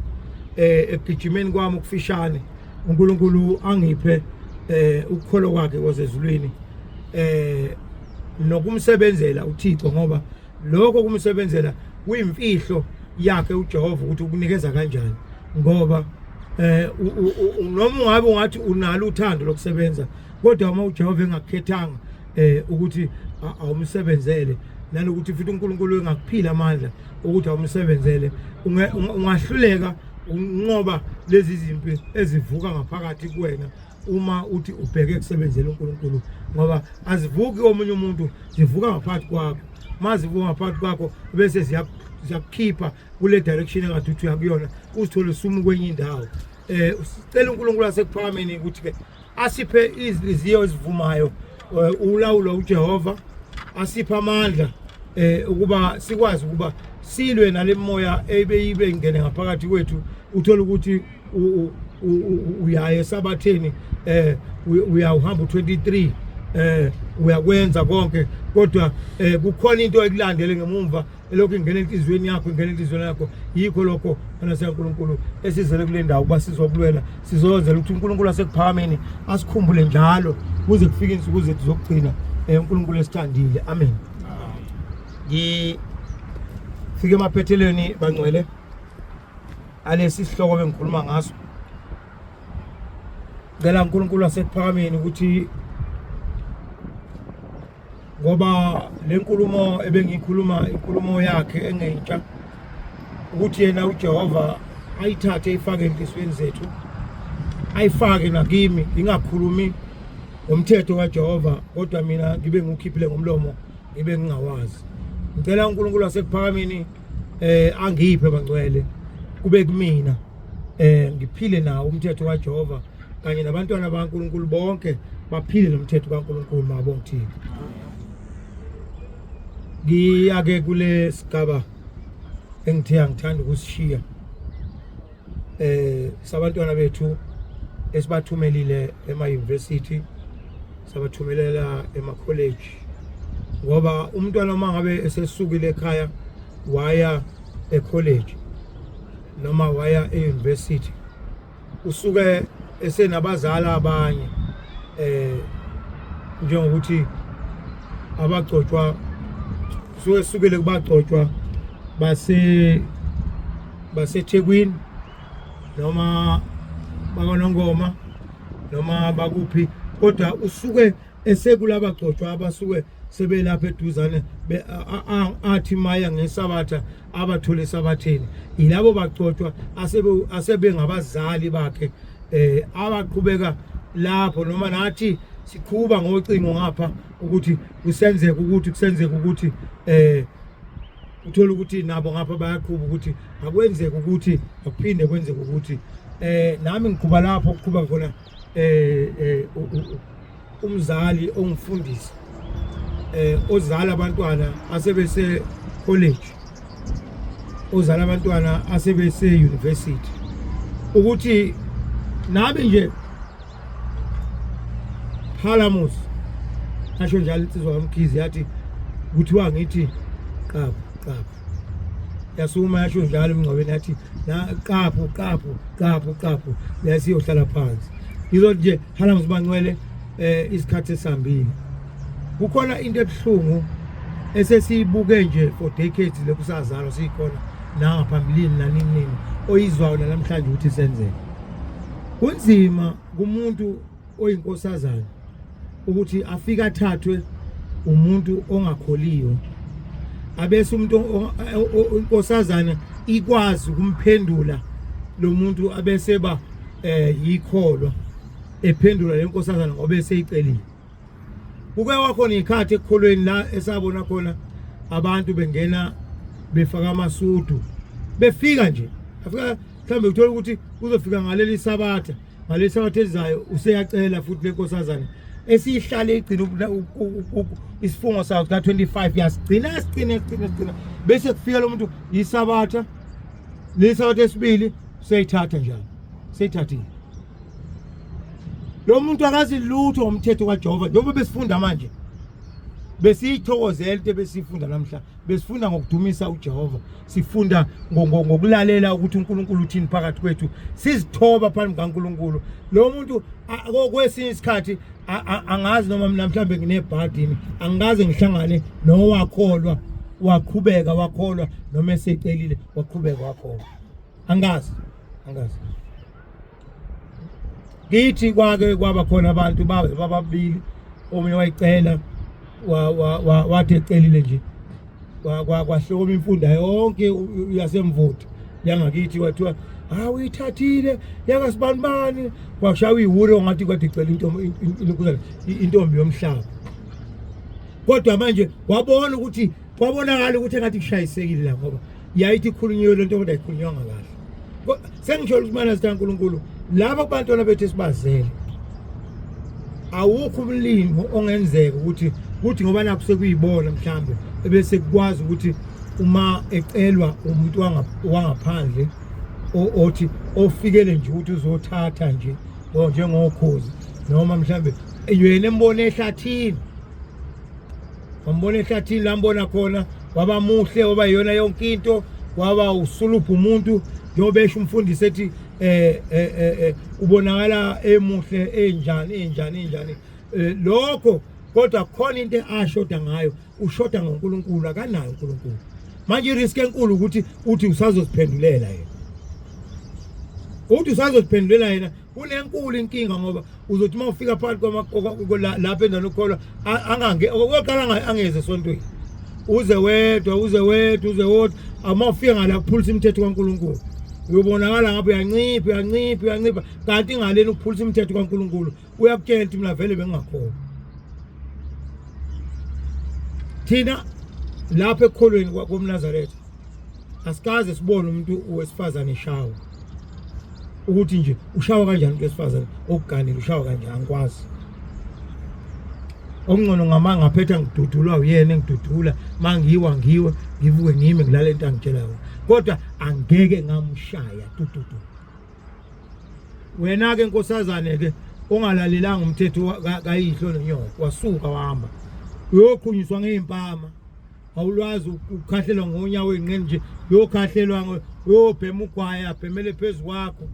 Speaker 1: egijimeni kwami ukufishane uNkulunkulu angiphe ukukholo kwakhe kwezezulwini nokumsebenzela uThixo ngoba lokho kumsebenzela kuyimfihlo yakhe uJehova ukuthi ukunikeza kanjani ngoba noma ungabe ungathi unalo uthando lokusebenza kodwa uma uJehova engakukhethanga ukuthi awumsebenzele nanokuthi futhi uNkulunkulu engakuphila amandla ukuthi awumsebenzele ungahluleka unqoba lezi zimpi ezivuka ngaphakathi kuwena uma uthi ubheke kusebenzela uNkulunkulu ngoba azivuki omunye umuntu zivuka ngaphakathi kwakho mazivuka ngaphakathi kwakho bese ziyakukhipha kule direction engathi uthi uyakuyona uzithole sumu kwenye indawo sicela uNkulunkulu asekuphakameni ukuthi ke asiphe iziliziyo ezivumayo ulawulo uJehova asipha amandla ukuba sikwazi ukuba silwe nale moya ebeyibe ingene ngaphakathi kwethu uthola ukuthi uyaye esabatheni uyahamba u23 uyakwenza konke kodwa kukhona into ekulandele ngemumva elokhu ingene enhlizweni yakho yikho lokho naseNkulunkulu esizele kule ndawo kuba sizobulwela sizozela ukuthi uNkulunkulu asekuphakameni asikhumbule njalo kuze kufike insuku zethu zokugcina uNkulunkulu esithandile amen ngifike emaphethelweni bangcwele alesi sihloko bengikhuluma ngaso ngela uNkulunkulu asekuphakameni ukuthi ngoba lenkulumo ebengikhuluma inkulumo yakhe engentsha ukuthi yena uJehova ayithathe ifake enhlisweni zethu ayifake nakimi ingakhulumi ngomthetho kaJehova kodwa mina ngibe ngikhiphile ngomlomo ngibe ngingawazi ngicela uNkulunkulu asekuphakameni angiphe bangcwele kube kumina ngiphile nawo umthetho kaJehova kanye nabantwana bakaNkulunkulu bonke baphile nomthetho kaNkulunkulu mabongithini ngiyake kule sigaba engithe ngithanda ukusishiya sabantwana bethu esibathumelile ema-university sabathumelela ema-college ngoba umntwana uma ngabe esesukile ekhaya waya e-college noma waya e-university usuke esenabazala abanye njengokuthi abagcotshwa sukele kubagcotshwa baseThekwini noma bakoNongoma noma bakuphi kodwa usuke esekulaba bagcotshwa abasuke sebelapha eduzane athi maya ngesabatha abathole esabatheni yilabo bagcotshwa asebe ngabazali bakhe abaqhubeka lapho noma nathi siqhuba ngocingo ngapha ukuthi kusenzeka ukuthi uthola ukuthi nabo ngapha bayaqhuba ukuthi akwenzeka ukuthi akuphinde kwenzeka ukuthi nami ngiqhuba lapho ukuqhuba khona umzali ongifundisa ozala abantwana asebese college ozala abantwana asebese university ukuthi nabi nje Phalamus asho njalo insizwa kaMkhize yathi kuthiwa ngithi qaphu yasuma yasho njalo emngcwabeni yathi na qaphu yasiyohlala phansi yizo nje Phalamus bancwele isikhathi esambile kukhona into ebuhlungu esesiyibuke nje for decades lekusazalwa sikhona nangaphambilini nanini oyizwayo namhlanje ukuthi senzeke kunzima kumuntu oyinkosazana ukuthi afika athathwe umuntu ongakholiyo abese umuntu inkosazana ikwazi ukumphendula lo muntu abese ba yikholwa ephendula lenkosazana ngoba eseyicelile kuke wakhona ikhathi ekholweni la esabona khona abantu bengena befaka amasudu befika nje afika mhlambe uthola ukuthi uzofika ngaleli sabatha ezayo useyacela futhi lenkosazana esihlale igcina isifungo sayo ka 25 yasigcina bese kufika lo muntu yisabatha lesabatha esibili seyithatha njalo seyithathile lo muntu akazi lutho ngomthetho kaJehova njengoba besifunda manje besiyithokozela into besifunda namhla besifunda ngokudumisa uJehova sifunda ngokulalela ukuthi uNkulunkulu uthini phakathi kwethu sizithoba phambi kaNkulunkulu lo muntu kwesinye isikhathi angazi noma mina mhlambe nginebhadini angaze ngihlangane nowakholwa waqhubeka wakholwa noma esecelile waqhubeka wakholwa angazi ngithi kwake kwaba khona abantu bababili omunye wayicela wathi ecelile nje kwahloma imfunda yonke yasemvutho yangakithi wathiwa uyithathile yakasibanibani kwashaya ihuri ongathi kwathi icela intombi yomhlaba kodwa manje wabona ukuthi kwabonakala ukuthi engathi kushayisekile la ngoba yayithi ikhulunywe lento kodwa ikhulunywa ngakahle sengisho ukuthi mana sikaNkulunkulu laba abantwana bethu esibazele awukho umlimo ongenzeka ukuthi ngoba nakho sekuyibona mhlambe ebese kukwazi ukuthi uma ecelwa umuntu wangaphandle othi ofikele nje ukuthi uzothatha nje njengokhozi noma mhlambe yena embone ehlathini lambona khona waba muhle waba yona yonke into waba usuluphu umuntu njengoba esho umfundisi ethi ubonakala emuhle enjani lokho kodwa khona into ashoda ngayo ushoda ngoNkulunkulu akanayo uNkulunkulu manje risk enkulu ukuthi uthi usazoziphendulela yena unenkulu inkinga ngoba uzothi mawufika phakathi lapha endana ukholwa okokuqala angeze esontweni uze wedwa amawufika ngala kuphulisa imithetho kaNkulunkulu uyobonakala ngabe uyancipha kanti ngaleni ukuphulisa imithetho kaNkulunkulu uyakutshela ukuthi mina vele bengingakholwa thina lapha ekholweni kwaMnazaretha asikaze sibone umuntu wesifazane eshawa ukuthi nje ushawa kanjani umuntu wesifazane okuganile ushawa kanjani angikwazi okungcono ngamanga ngaphetha ngidudulwa uyena engidudula mangiwa ngivuke ngime ngilala into angitshela yona kodwa angeke ngamshaya tututu wena ke nkosazane ke ongalalelanga umthetho kayihlo nonyoko wasuka wahamba uyokhunyiswa ngeimpama awulwazi ukukhahlelwa ngonyawo enqeni nje uyokhahlelwa uyobhema ugwaya abhemele phezulu kwakho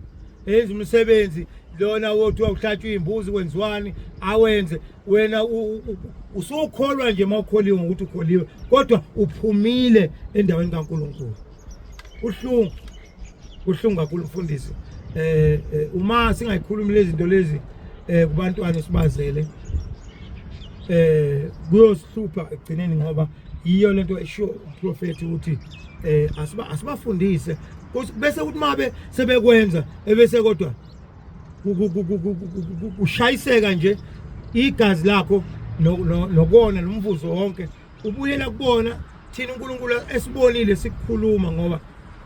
Speaker 1: enza umsebenzi lona wothi uhlatshwe imbuzi kwenziwani awenze wena usukholwa nje mawukholiwe ngokuthi ukholiwe kodwa uphumile endaweni kaNkulunkulu uhlungu kuhlunga kakhulu mfundisi uma singayikhulumi lezi zinto lezi kubantwana sibazele kuyosihlupha egcineni ngoba yiyo lento esho uprofeti ukuthi asibafundise bese ukuthi mabe sebekwenza ebese kodwa ushayiseka nje igazi lakho nokona nomvuzo wonke ubuyela kubona thina uNkulunkulu esibonile sikukhuluma ngoba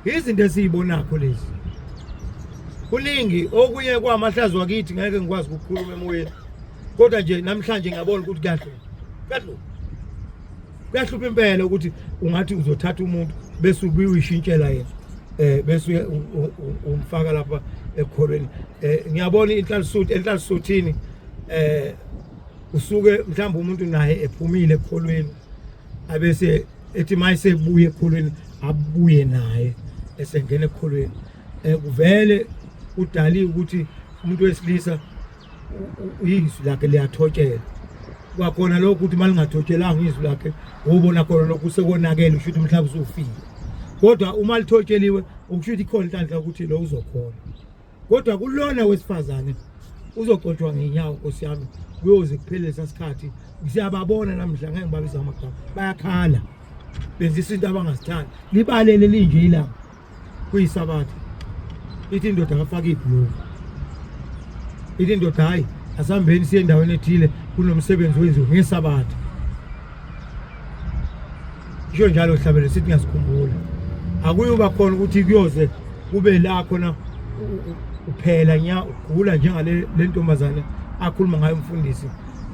Speaker 1: izinto esizibonakho lezi kuningi okunye kwamahlazo wakithi ngeke ngikwazi ukukhuluma emoyeni kodwa nje namhlanje ngiyabona ukuthi kuyahlupha impela ukuthi ungathi uzothatha umuntu bese ubuyishintshela yena bese umfaka lapha ekholweni ngiyabona enhlalisuthini usuke mhlawumbe umuntu naye ephumile ekholweni abese ethi mayisebuye ekholweni abuye naye esengena ekholweni kuvele udali ukuthi umuntu wesilisa izwi lakhe liyathotshela kwakhona lokho ukuthi malingathotshelanga izwi lakhe ubona khona lokho sekonakele usho ukuthi umhlaba usufile kodwa uma lithotsheliwe ukusho ukuthi ikhona inhlanhla ukuthi lo uzokhona kodwa kulona wesifazane uzogcotshwa ngenyawo Nkosi yami kuyoze kuphele lesikhathi siyababona namhla ngeke ngibabiza amagama bayakhala benza izinto abangazithandi libalele linje ilanga kuyisabatha ithi indoda akafaka ibhuluku ithi indoda hayi asihambeni siye endaweni ethile kunomsebenzi wenziwe ngesabatha isho njalo hlabele sithi ngiyasikhumbula akuyuba khona ukuthi kuyoze kube la khona uphela nya ugula njengale lentombazane akhuluma ngayo umfundisi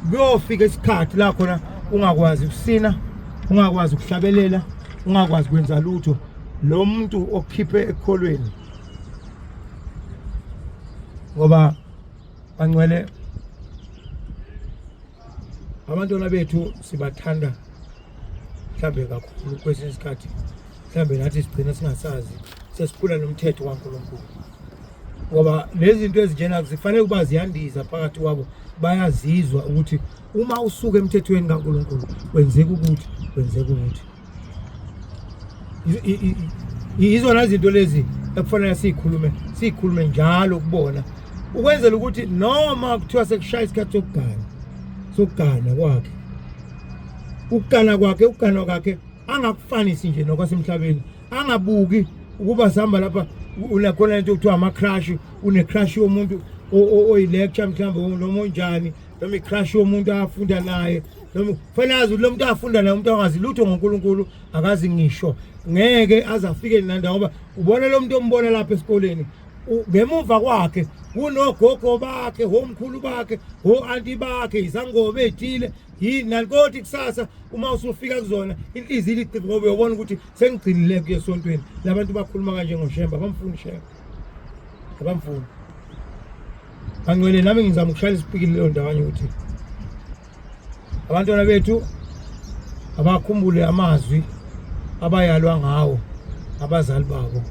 Speaker 1: kuyofika isikhathi la khona ungakwazi ukusina ungakwazi ukuhlabelela ungakwazi kwenza lutho lo muntu okhiphe ekholweni ngoba bangcwele abantwana bethu sibathanda mhlambe kakhulu kwesinye isikhathi mhlambe nathi sigcina singasazi sesiphula nomthetho kaNkulunkulu ngoba lezi zinto ezinjena zifanele ukuba ziyandiza phakathi kwabo bayazizwa ukuthi uma usuka emthethweni kaNkulunkulu kwenzeka ukuthi izona izinto lezi ekufanele sikhulume njalo kubona ukwenzela ukuthi noma kuthiwa sekushaya isikhathi sokugana kwakhe angakufanisi nje nokwasemhlabeni angabuki ukuba sihamba lapha unakhona into ekuthiwa ama-crush une-crush yomuntu oyi-lecture mhlawumbe noma onjani noma i-crush yomuntu afunda naye noma kufanele azi ukuthi lo muntu afunda naye umuntu angazi lutho ngoNkulunkulu akazi ngisho ngeke aze afike nandawo ngoba ubona lo muntu ombona lapha esikoleni ngemuva kwakhe kunogogo bakhe omkhulu bakhe o-anti bakhe izangobe ethile yini nalokho kusasa uma usufika kuzona inhliziyo iliqhiqi ngoba uyobona ukuthi sengigcinile kuye esontweni labantu bakhuluma kanje ngoShemba abamfuni Shemba abamfuni angcwele nami ngizama ukushaya isipikile leyo ndawanye ukuthi abantwana bethu abakhumbule amazwi abayalwa ngawo abazali babo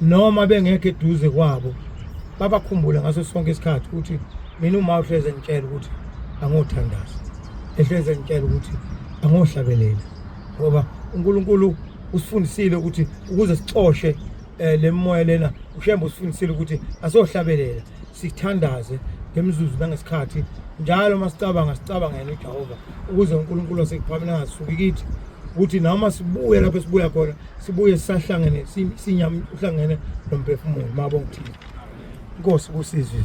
Speaker 1: noma bengekho eduze kwabo babakhumbule ngaso sonke isikhathi ukuthi mina uma uhleze ngitshela ukuthi angothandaza ehleze ngitshela ukuthi angohlabelela ngoba uNkulunkulu usifundisile ukuthi ukuze sixoshe lemoya lena uShemba usifundisile ukuthi asohlabelela sithandaze ngemzuzu nangesikhathi njalo masicabanga yena uJehova ukuze uNkulunkulu asekuphamela ngasuki kithi ukuthi noma sibuye lapho sibuya khona sibuye sisahlangene uhlangene nomphefumulo mabonke Inkosi kusizwe